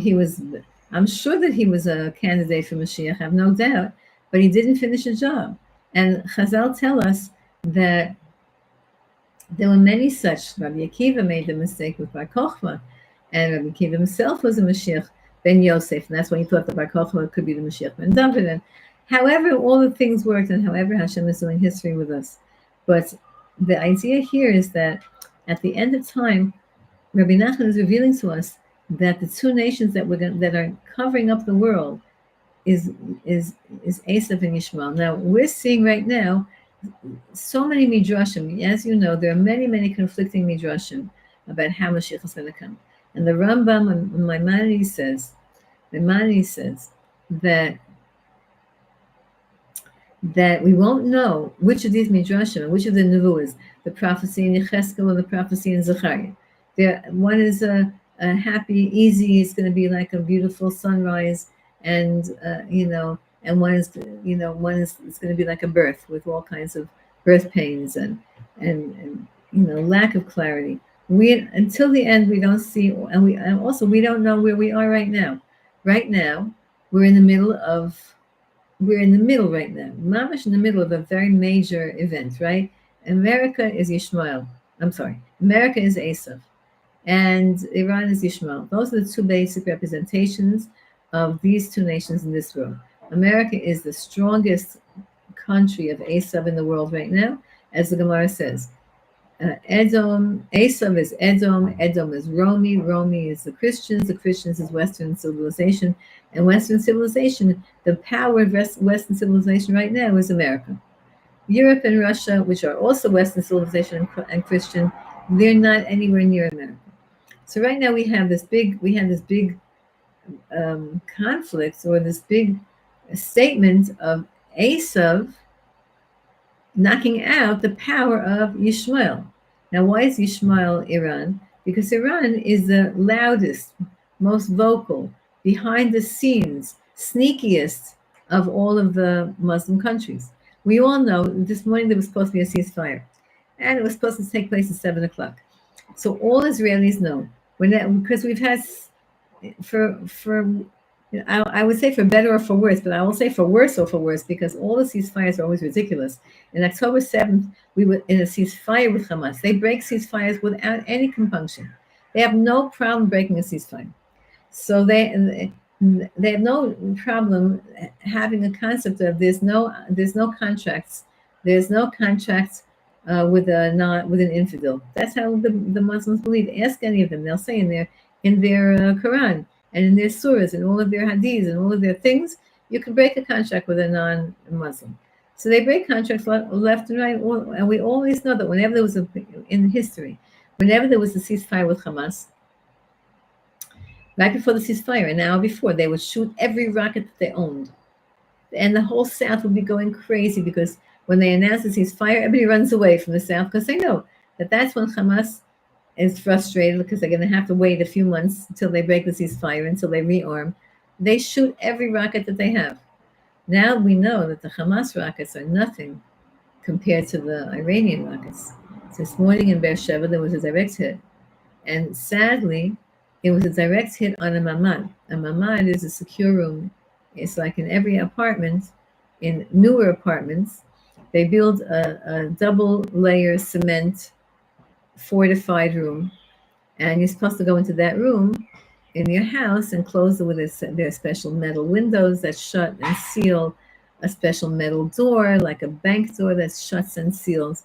I'm sure that he was a candidate for Mashiach, I have no doubt, but he didn't finish the job. And Chazal tell us that there were many such. Rabbi Akiva made the mistake with Bar Kochba, and Rabbi Akiva himself was a Mashiach ben Yosef, and that's why he thought that Bar Kochba could be the Mashiach ben David. And however all the things worked, and however Hashem is doing history with us. But the idea here is that at the end of time, Rebbe Nachman is revealing to us that the two nations that are covering up the world is Esav and Yishmael. Now we're seeing right now so many midrashim. As you know, there are many conflicting midrashim about how Mashiach is going to come. And the Rambam and Maimonides says that we won't know which of these midrashim, which of the nevuahs, the prophecy in Yecheskel or the prophecy in Zechariah. One is a happy, easy. It's going to be like a beautiful sunrise, and and one is it's going to be like a birth with all kinds of birth pains and lack of clarity. Until the end we don't see, and we don't know where we are right now. Right now we're in the middle right now, mamash in the middle of a very major event. Right, America is Yishmael. America is Esav. And Iran is Yishmael. Those are the two basic representations of these two nations in this world. America is the strongest country of Esav in the world right now, as the Gemara says. Esav is Edom is Romi is the Christians is Western civilization, and Western civilization, the power of Western civilization right now is America. Europe and Russia, which are also Western civilization and Christian, they're not anywhere near America. So right now we have this big conflict, or this big statement of Esav knocking out the power of Yishmael. Now, why is Yishmael Iran? Because Iran is the loudest, most vocal, behind the scenes, sneakiest of all of the Muslim countries. We all know this morning there was supposed to be a ceasefire, and it was supposed to take place at 7 o'clock. So all Israelis know, because we've had, I would say for better or for worse, but I will say for worse or for worse, because all the ceasefires are always ridiculous. In October 7th, we were in a ceasefire with Hamas. They break ceasefires without any compunction. They have no problem breaking a ceasefire. So they have no problem having a concept of there's no contracts. There's no contracts with an infidel. That's how the Muslims believe. Ask any of them; they'll say in their Quran and in their surahs and all of their hadiths and all of their things, you can break a contract with a non-Muslim. So they break contracts left and right, and we always know that whenever there was in history, whenever there was a ceasefire with Hamas, right before the ceasefire, an hour before, they would shoot every rocket that they owned, and the whole South would be going crazy because when they announce the ceasefire, everybody runs away from the South because they know that that's when Hamas is frustrated because they're going to have to wait a few months until they break the ceasefire, until they rearm. They shoot every rocket that they have. Now we know that the Hamas rockets are nothing compared to the Iranian rockets. So this morning in Beersheba, there was a direct hit. And sadly, it was a direct hit on a mamad. A mamad is a secure room. It's like in every apartment, in newer apartments, they build a double-layer cement fortified room, and you're supposed to go into that room in your house and close it with their special metal windows that shut and seal a special metal door, like a bank door that shuts and seals.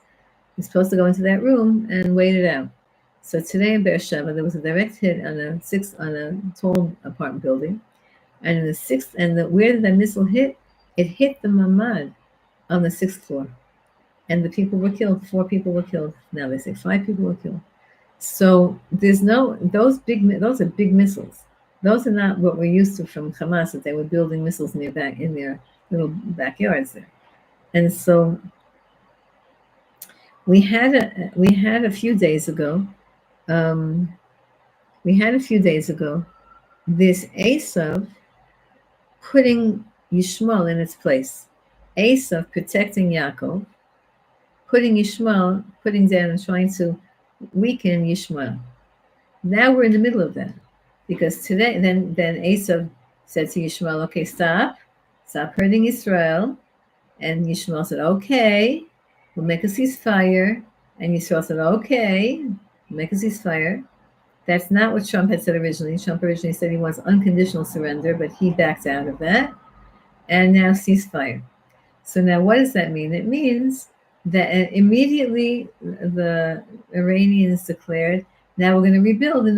You're supposed to go into that room and wait it out. So today in Beersheba, there was a direct hit on a tall apartment building, and in the sixth, and where the missile hit, it hit the mamad on the sixth floor, and the people were killed. 4 people were killed. Now they say 5 people were killed. So there's no those are big missiles. Those are not what we're used to from Hamas, that they were building missiles in their little backyards there. And so we had a few days ago. We had a few days ago this Esav putting Yishmael in its place. Esav protecting Yaakov, putting down and trying to weaken Yishmael. Now we're in the middle of that, because today, then Esav said to Yishmael, "Okay, stop hurting Israel." And Yishmael said, "Okay, we'll make a ceasefire." And Yisrael said, "Okay, we'll make a ceasefire." That's not what Trump had said originally. Trump originally said he wants unconditional surrender, but he backed out of that. And now ceasefire. So now what does that mean? It means that immediately the Iranians declared, now we're going to rebuild their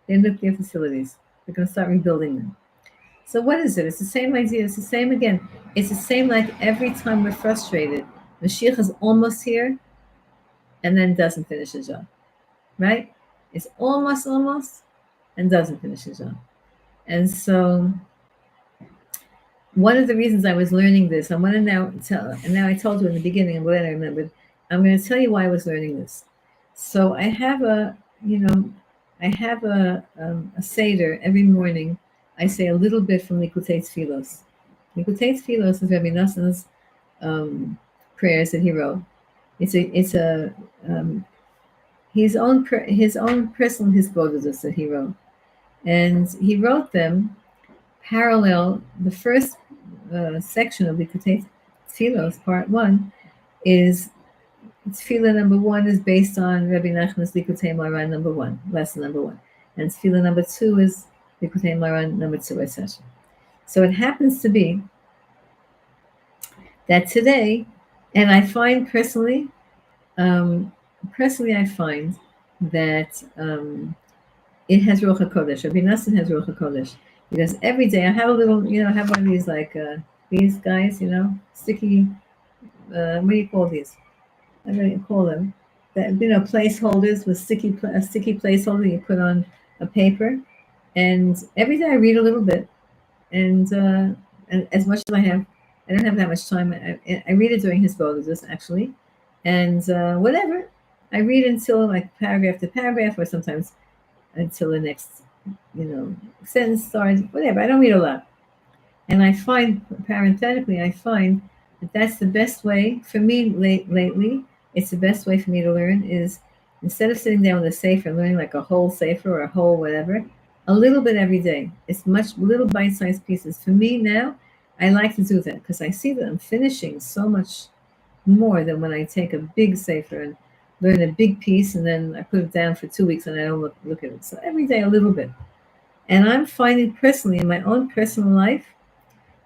nuclear facilities. We're going to start rebuilding them. So what is it? It's the same idea. It's the same again. It's the same like every time we're frustrated. Mashiach is almost here and then doesn't finish the job, right? It's almost, and doesn't finish the job. And so one of the reasons I was learning this, I want to now tell, and now I told you in the beginning, I'm glad I remembered, I'm going to tell you why I was learning this. So I have a Seder every morning. I say a little bit from Likutei Tfilos. Likutei Tfilos is Rebbe Nachman's prayers that he wrote. It's his own personal hisbodedus that he wrote, and he wrote them parallel. The first section of Likutei Tfilos, part 1, is Tefillah number 1 is based on Rebbe Nachman's Likutei Moharan number 1, lesson number 1, and Tefillah number 2 is Likutei Moharan number 2, etc. So it happens to be that today, and I find personally, I find that it has Ruach HaKodesh. Rebbe Nachman has Ruach HaKodesh, because every day I have a little, I have one of these like these guys, sticky. What do you call these? I don't know what you call them. That placeholders with a sticky placeholder you put on a paper, and every day I read a little bit, and as much as I don't have that much time. I read it during his bodas actually, and whatever I read until like paragraph to paragraph, or sometimes until the next sentence starts. Whatever, I don't read a lot, and I find parenthetically that that's the best way for me lately. It's the best way for me to learn is, instead of sitting down with a sefer and learning like a whole sefer or a whole whatever, a little bit every day. It's little bite-sized pieces. For me now, I like to do that because I see that I'm finishing so much more than when I take a big sefer and learn a big piece and then I put it down for 2 weeks and I don't look at it. So every day a little bit. And I'm finding personally in my own personal life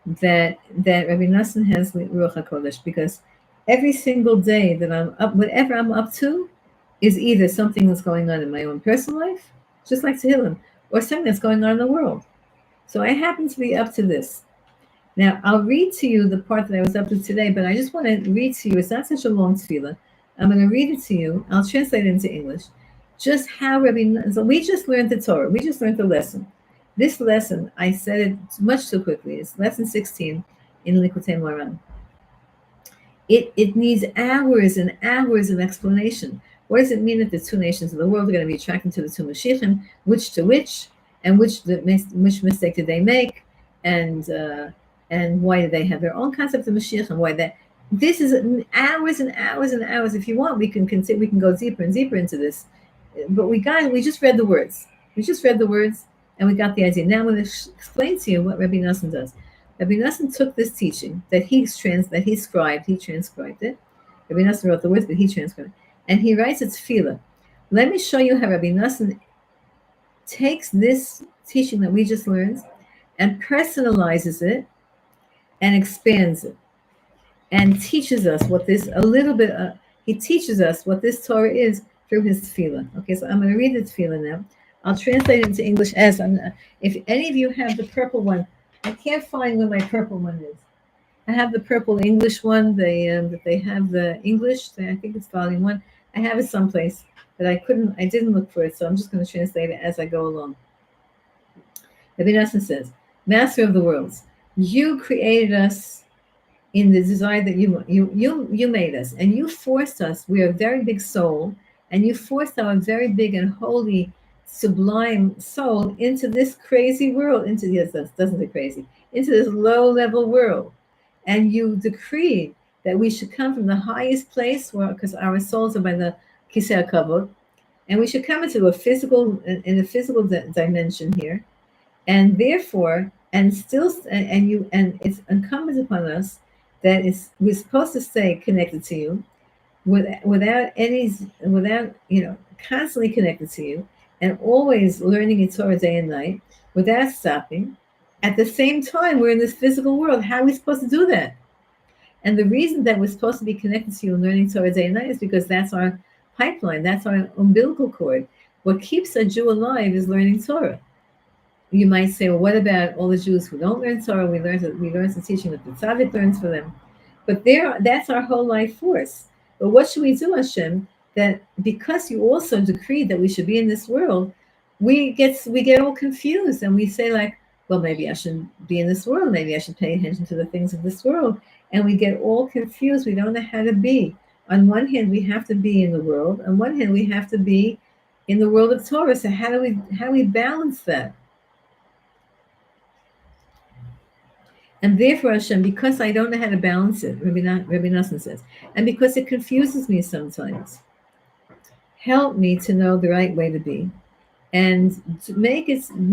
that Rebbe Nachman has Ruach HaKodesh, because every single day that I'm up, whatever I'm up to, is either something that's going on in my own personal life, just like Tehillim, or something that's going on in the world. So I happen to be up to this. Now, I'll read to you the part that I was up to today, but I just want to read to you. It's not such a long tefillah. I'm going to read it to you. I'll translate it into English. Just how so we just learned the Torah. We just learned the lesson. This lesson, I said it much too quickly. It's lesson 16 in Likutei Moharan. It needs hours and hours of explanation. What does it mean that the two nations of the world are going to be attracted to the two Mashichim? Which to which? And which mistake did they make? And why do they have their own concept of Mashiach? And why that? This is hours and hours and hours. If you want, we can go deeper and deeper into this. But we just read the words. We just read the words, and we got the idea. Now I'm going to explain to you what Rebbe Nachman does. Rebbe Nachman took this teaching that he transcribed it. Rebbe Nachman wrote the words, but he transcribed it. And he writes a tefillah. Let me show you how Rebbe Nachman takes this teaching that we just learned and personalizes it and expands it and teaches us what this a little bit. He teaches us what this Torah is through his tefillah. Okay, so I'm going to read the tefillah now. I'll translate it into English as I'm. If any of you have the purple one, I can't find where my purple one is. I have the purple English one. They have the English. I think it's volume one. I have it someplace, but I couldn't. I didn't look for it, so I'm just going to translate it as I go along. Rebbe Nachman says, "Master of the worlds, you created us in the desire that you made us, and you forced us. We're a very big soul, and you forced our very big and holy, sublime soul into this crazy world. Into yes, doesn't it crazy? Into this low-level world, and you decreed that we should come from the highest place, because our souls are by the Kisei Kavod, and we should come into a physical in a physical dimension here, and therefore, and still, and you, and it's incumbent upon us that is we're supposed to stay connected to you, without any, without constantly connected to you, and always learning your Torah day and night without stopping. At the same time, we're in this physical world. How are we supposed to do that? And the reason that we're supposed to be connected to you and learning Torah day and night is because that's our pipeline, that's our umbilical cord. What keeps a Jew alive is learning Torah. You might say, well, what about all the Jews who don't learn Torah? We learn the teaching that the tzaddik learns for them. But that's our whole life force. But what should we do, Hashem? That because you also decreed that we should be in this world, we get all confused, and we say like, well, maybe I shouldn't be in this world. Maybe I should pay attention to the things of this world. And we get all confused. We don't know how to be. On one hand, we have to be in the world. On one hand, we have to be in the world of Torah. So how do we balance that? And therefore, Hashem, because I don't know how to balance it, Rebbe Nachman says, and because it confuses me sometimes, help me to know the right way to be, and to make it in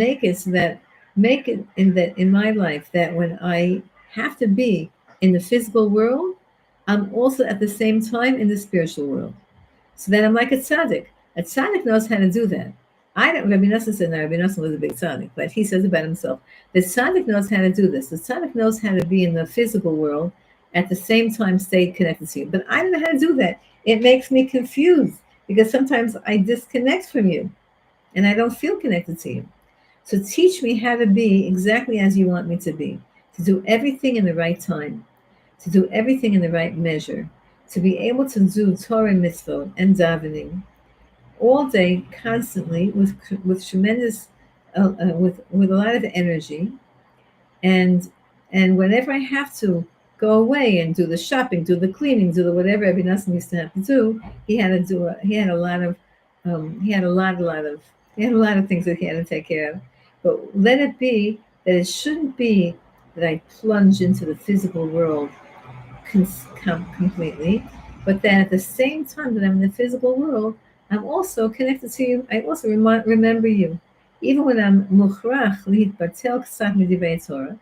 my life that when I have to be in the physical world, I'm also at the same time in the spiritual world. So that I'm like a tzaddik. A tzaddik knows how to do that. I don't. Rebbe Nachman said, no, Rebbe Nachman was a big tzaddik, but he says about himself, the tzaddik knows how to do this. The tzaddik knows how to be in the physical world, at the same time stay connected to you. But I don't know how to do that. It makes me confused because sometimes I disconnect from you, and I don't feel connected to you. So teach me how to be exactly as you want me to be, to do everything in the right time, to do everything in the right measure, to be able to do Torah mitzvot and davening all day, constantly, with tremendous, with a lot of energy, and whenever I have to go away and do the shopping, do the cleaning, do the whatever Rebbe Nachman used to have to do, he had a lot of, he had a lot of things that he had to take care of. But let it be that it shouldn't be that I plunge into the physical world completely, but that at the same time that I'm in the physical world, I'm also connected to you. I also remember you. Even when I'm mukhrach להתבטל קצת מדברי Torah,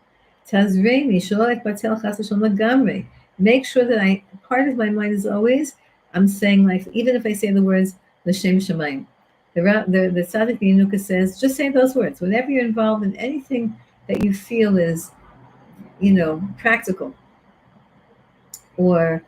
תעזרני שלא להתבטל חס ושלום לגמרי. Make sure that part of my mind is always, I'm saying, like, even if I say the words l'shem shamayim, the tzaddik Yenuka says, just say those words. Whenever you're involved in anything that you feel is, practical, or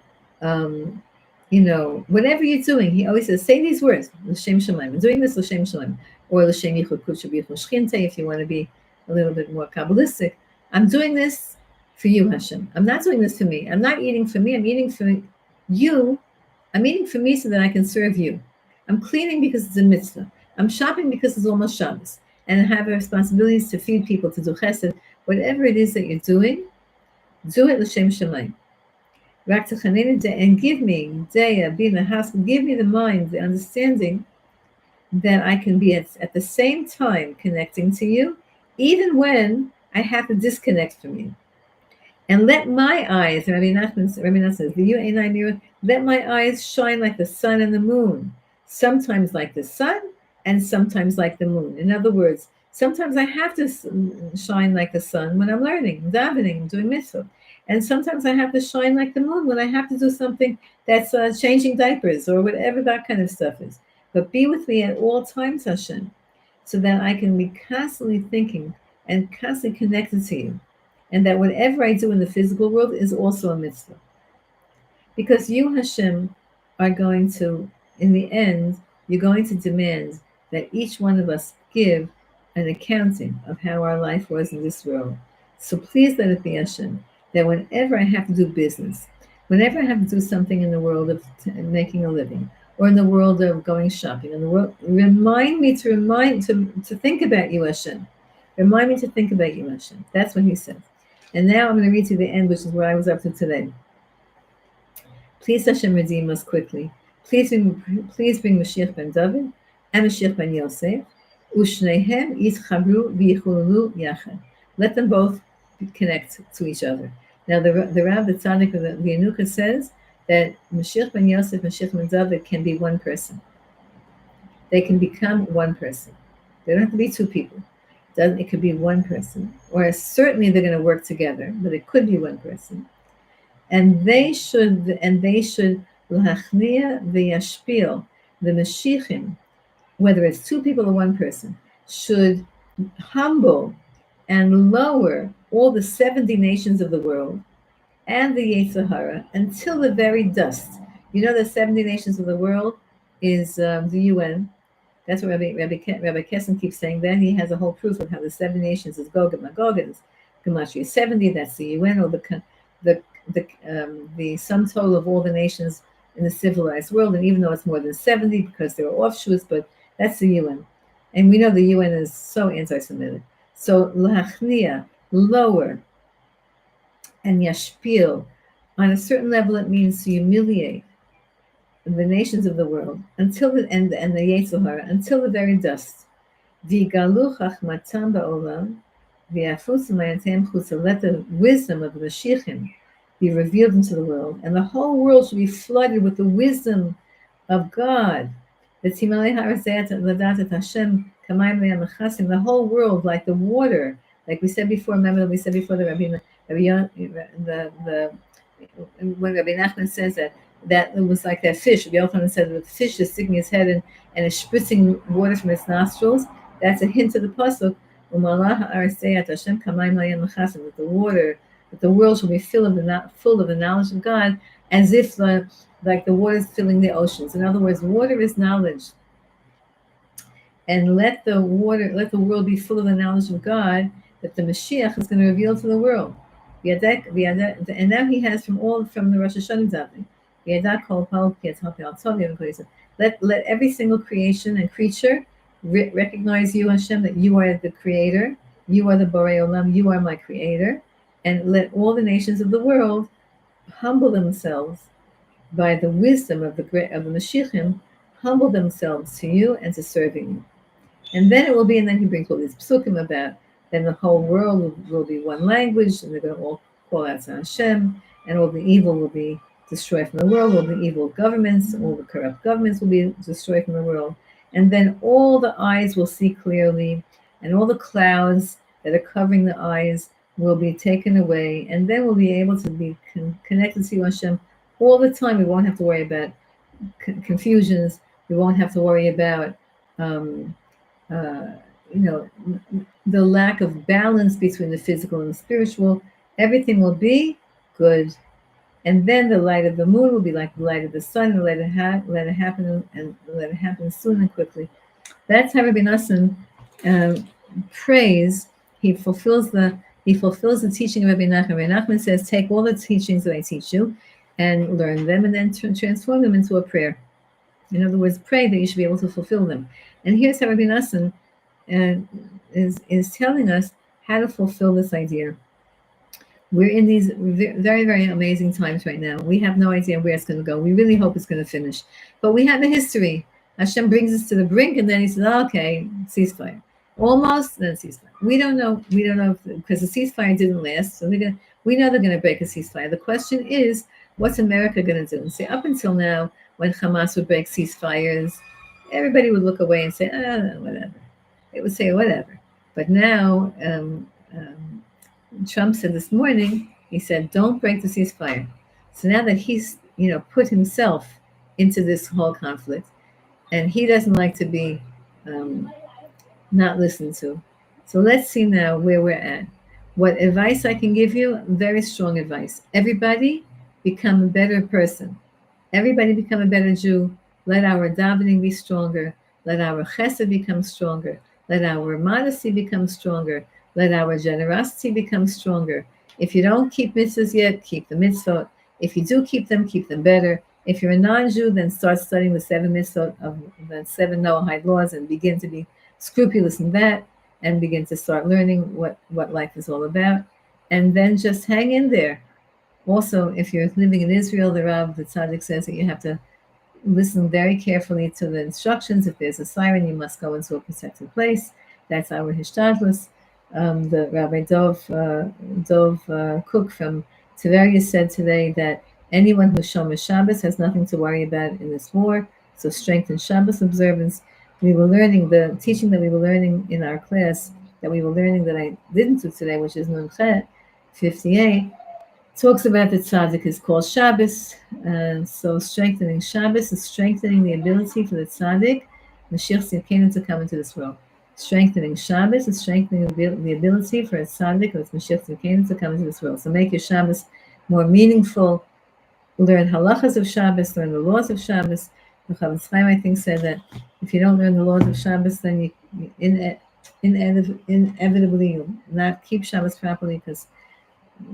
whatever you're doing, he always says, say these words, l'shem shamayim. I'm doing this l'shem shamayim, or l'shem yichud kudsha b'yichud shchinte, if you want to be a little bit more Kabbalistic. I'm doing this for you, Hashem. I'm not doing this for me. I'm not eating for me. I'm eating for you. I'm eating for me so that I can serve you. I'm cleaning because it's a mitzvah. I'm shopping because it's almost Shabbos, and I have responsibilities to feed people, to do chesed. Whatever it is that you're doing, do it l'shem shamayim. And give me the mind, the understanding that I can be at the same time connecting to you, even when I have to disconnect from you. And let my eyes, Rebbe Nachman says, let my eyes shine like the sun and the moon, sometimes like the sun and sometimes like the moon. In other words, sometimes I have to shine like the sun when I'm learning, davening, doing mitzvah. And sometimes I have to shine like the moon when I have to do something that's changing diapers or whatever that kind of stuff is. But be with me at all times, Hashem, so that I can be constantly thinking and constantly connected to you. and that whatever I do in the physical world is also a mitzvah. Because you, Hashem, are going to, in the end, you're going to demand that each one of us give an accounting of how our life was in this world. So please let it be, Hashem, that whenever I have to do business, whenever I have to do something in the world of making a living, or in the world of going shopping, in the world, remind me to think about you, Hashem. Remind me to think about you, Hashem. That's what he said. And now I'm going to read to the end, which is what I was up to today. Please, Hashem, redeem us quickly. Please bring Mashiach ben David and Mashiach ben Yosef. Ushnehem yitchabru v'yichululu yachad. Let them both connect to each other. Now, the Rav, the Tzaddik of the Yanuka says that Mashiach ben Yosef and Mashiach ben David can be one person. They can become one person. They don't have to be two people. It could be one person. Or certainly they're going to work together, but it could be one person. And they should lahachnia v'yashpil, the Mashichim, whether it's two people or one person, should humble and lower all the 70 nations of the world and the Yetzer Hara until the very dust. You know, the 70 nations of the world is the UN. That's what Rabbi Kessin keeps saying. Then he has a whole proof of how the 7 nations is Gog and Magog, and Gematria is 70. That's the UN, or the sum total of all the nations in the civilized world. And even though it's more than 70 because there are offshoots, but that's the UN. And we know the UN is so anti-Semitic. So lahachnia, lower, and yashpil, on a certain level it means to humiliate the nations of the world until the end, and the Yetzer Hara, until the very dust. V'yigalu chachmatam ba'olam v'yafusu mayatem chutza. Let the wisdom of the Mashichim be revealed into the world, and the whole world should be flooded with the wisdom of God. The whole world, like the water, like we said before. Remember, we said before when Rebbe Nachman says that it was like that fish. Rebbe Nachman said that the fish is sticking its head in and is spritzing water from its nostrils. That's a hint of the pasuk. That the world shall be full of the knowledge of God, as if like the water is filling the oceans. In other words, water is knowledge. And let the world be full of the knowledge of God that the Mashiach is going to reveal to the world. And now he has from the Rosh Hashanah Zavi. Let every single creation and creature recognize you, Hashem, that you are the creator, you are the Borei Olam, you are my creator, and let all the nations of the world humble themselves by the wisdom of the Mashiachim, humble themselves to you and to serving you. And then it will be, and then he brings all these psukim about, then the whole world will be one language, and they're going to all call out to Hashem, and all the evil will be destroyed from the world, all the evil governments, all the corrupt governments will be destroyed from the world. And then all the eyes will see clearly, and all the clouds that are covering the eyes will be taken away, and then we'll be able to be connected to you, Hashem, all the time. We won't have to worry about confusions. We won't have to worry about the lack of balance between the physical and the spiritual. Everything will be good. And then the light of the moon will be like the light of the sun, and let it happen soon and quickly. That's how Rebbe Nachman prays. He fulfills the teaching of Rebbe Nachman. Rebbe Nachman says, take all the teachings that I teach you and learn them, and then transform them into a prayer. In other words, pray that you should be able to fulfill them. And here's how Rebbe Nachman is telling us how to fulfill this idea. We're in these very, very amazing times right now. We have no idea where it's going to go. We really hope it's going to finish. But we have a history. Hashem brings us to the brink, and then he says, okay, ceasefire. Almost, then ceasefire. We don't know because the ceasefire didn't last. So we know they're going to break a ceasefire. The question is, what's America going to do? And say, up until now, when Hamas would break ceasefires, everybody would look away and say, whatever. It would say, whatever. But now, Trump said this morning, he said, don't break the ceasefire. So now that he's, put himself into this whole conflict, and he doesn't like to be not listened to. So let's see now where we're at. What advice I can give you? Very strong advice. Everybody become a better person. Everybody become a better Jew. Let our davening be stronger. Let our chesed become stronger. Let our modesty become stronger. Let our generosity become stronger. If you don't keep mitzvahs yet, keep the mitzvot. If you do keep them better. If you're a non-Jew, then start studying the 7 mitzvot of the 7 Noahide laws and begin to be scrupulous in that and begin to start learning what life is all about. And then just hang in there. Also, if you're living in Israel, the tzaddik says that you have to listen very carefully to the instructions. If there's a siren, you must go into a protected place. That's our hishtadlus. The Rabbi Dov Cook from Tveria said today that anyone who's Shomer Shabbos has nothing to worry about in this war. So strengthen Shabbos observance. We were learning the teaching that we were learning in our class that we were learning that I didn't do today, which is Nun Chet 58. Talks about the tzaddik is called Shabbos, and so strengthening Shabbos is strengthening the ability for the tzaddik, Mashiach Tzidkenu, to come into this world. Strengthening Shabbos is strengthening the ability for a tzaddik, or Mashiach Tzidkenu, to come into this world. So make your Shabbos more meaningful. Learn halachas of Shabbos, learn the laws of Shabbos. The Chavetz Chaim, I think, said that if you don't learn the laws of Shabbos, then you inevitably you'll not keep Shabbos properly, because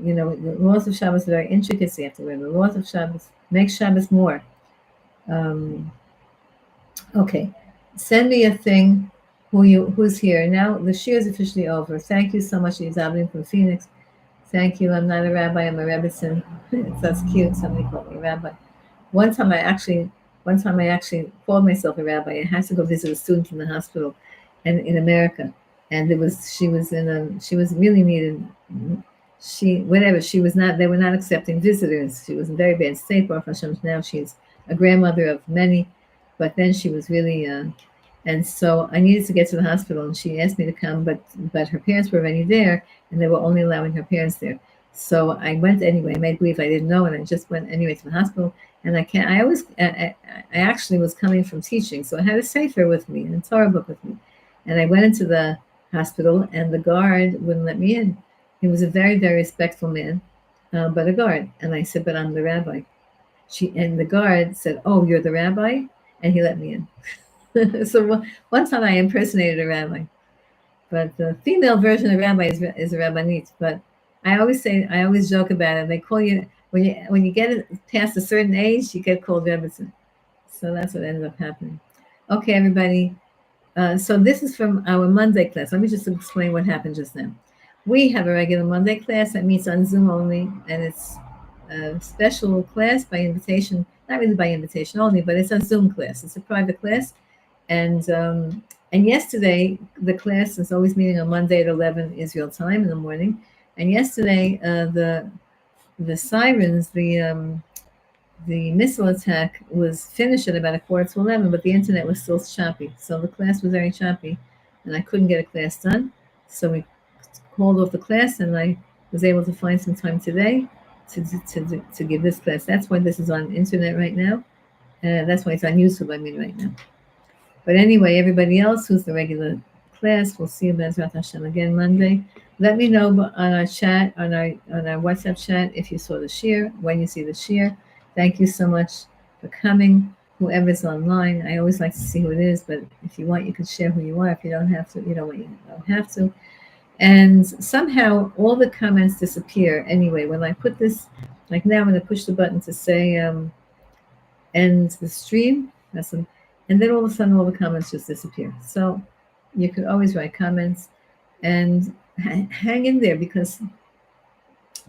the laws of Shabbos are very intricate, so you have to learn the laws of Shabbos. Make Shabbos more. Okay. Send me a thing who's here. Now the shir is officially over. Thank you so much, Yizabin from Phoenix. Thank you. I'm not a rabbi, I'm a rebbetzin. That's cute. Somebody called me a rabbi. One time I actually called myself a rabbi. I had to go visit a student in the hospital and in America. And she was really needed. They were not accepting visitors. She was in very bad state, Baruch Hashem. Now she's a grandmother of many, but then she was really, and so I needed to get to the hospital, and she asked me to come, but her parents were already there, and they were only allowing her parents there. So I went anyway. I made believe I didn't know, and I just went anyway to the hospital. And I actually was coming from teaching, so I had a sefer with me and a Torah book with me, and I went into the hospital, and the guard wouldn't let me in. He was a very, very respectful man, but a guard. And I said, but I'm the rabbi. And the guard said, oh, you're the rabbi? And he let me in. So one time I impersonated a rabbi. But the female version of rabbi is a rabbinit. But I always joke about it. They call you, when you get past a certain age, you get called rebbetzin. So that's what ended up happening. Okay, everybody. So this is from our Monday class. Let me just explain what happened just now. We have a regular Monday class that meets on Zoom only, and it's a special class by invitation, not really by invitation only, but it's a Zoom class. It's a private class. And yesterday, the class is always meeting on Monday at 11 Israel time in the morning. And yesterday, the sirens, the missile attack was finished at about 11:15, but the internet was still choppy. So the class was very choppy, and I couldn't get a class done. So we called off the class, and I was able to find some time today to give this class. That's why this is on internet right now. That's why it's on YouTube, right now. But anyway, everybody else who's the regular class, we'll see you Bezrat Hashem again Monday. Let me know on our chat, on our WhatsApp chat, if you saw the shir, when you see the shir. Thank you so much for coming. Whoever's online, I always like to see who it is, but if you want, you can share who you are. If you don't have to, you don't have to. And somehow all the comments disappear anyway. When I put this, like now I'm going to push the button to say end the stream, and then all of a sudden all the comments just disappear. So you could always write comments and hang in there, because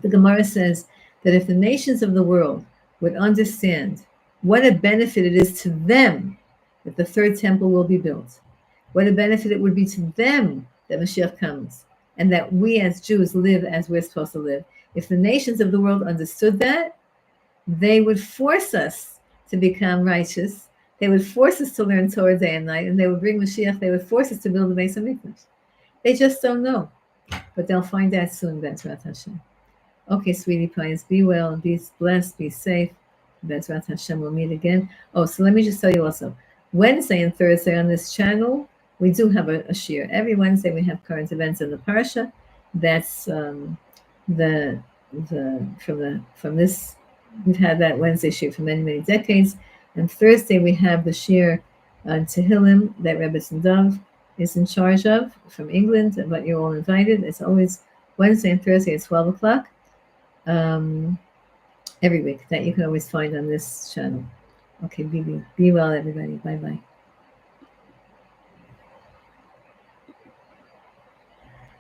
the Gemara says that if the nations of the world would understand what a benefit it is to them that the third temple will be built, what a benefit it would be to them that Mashiach comes, and that we as Jews live as we're supposed to live. If the nations of the world understood that, they would force us to become righteous. They would force us to learn Torah day and night, and they would bring Mashiach. They would force us to build the Beis HaMikdash. They just don't know, but they'll find out soon. Bezrat Hashem. Okay, sweetie pies, be well, be blessed, be safe. Bezrat Hashem, we'll meet again. Oh, so let me just tell you also, Wednesday and Thursday on this channel, we do have a shir. Every Wednesday we have current events in the parsha, That's the from this. We've had that Wednesday shir for many decades, and Thursday we have the shir on Tehillim that Rebbe Dov is in charge of from England. But you're all invited. It's always Wednesday and Thursday at 12 o'clock every week. That you can always find on this channel. Okay, be well, everybody. Bye bye.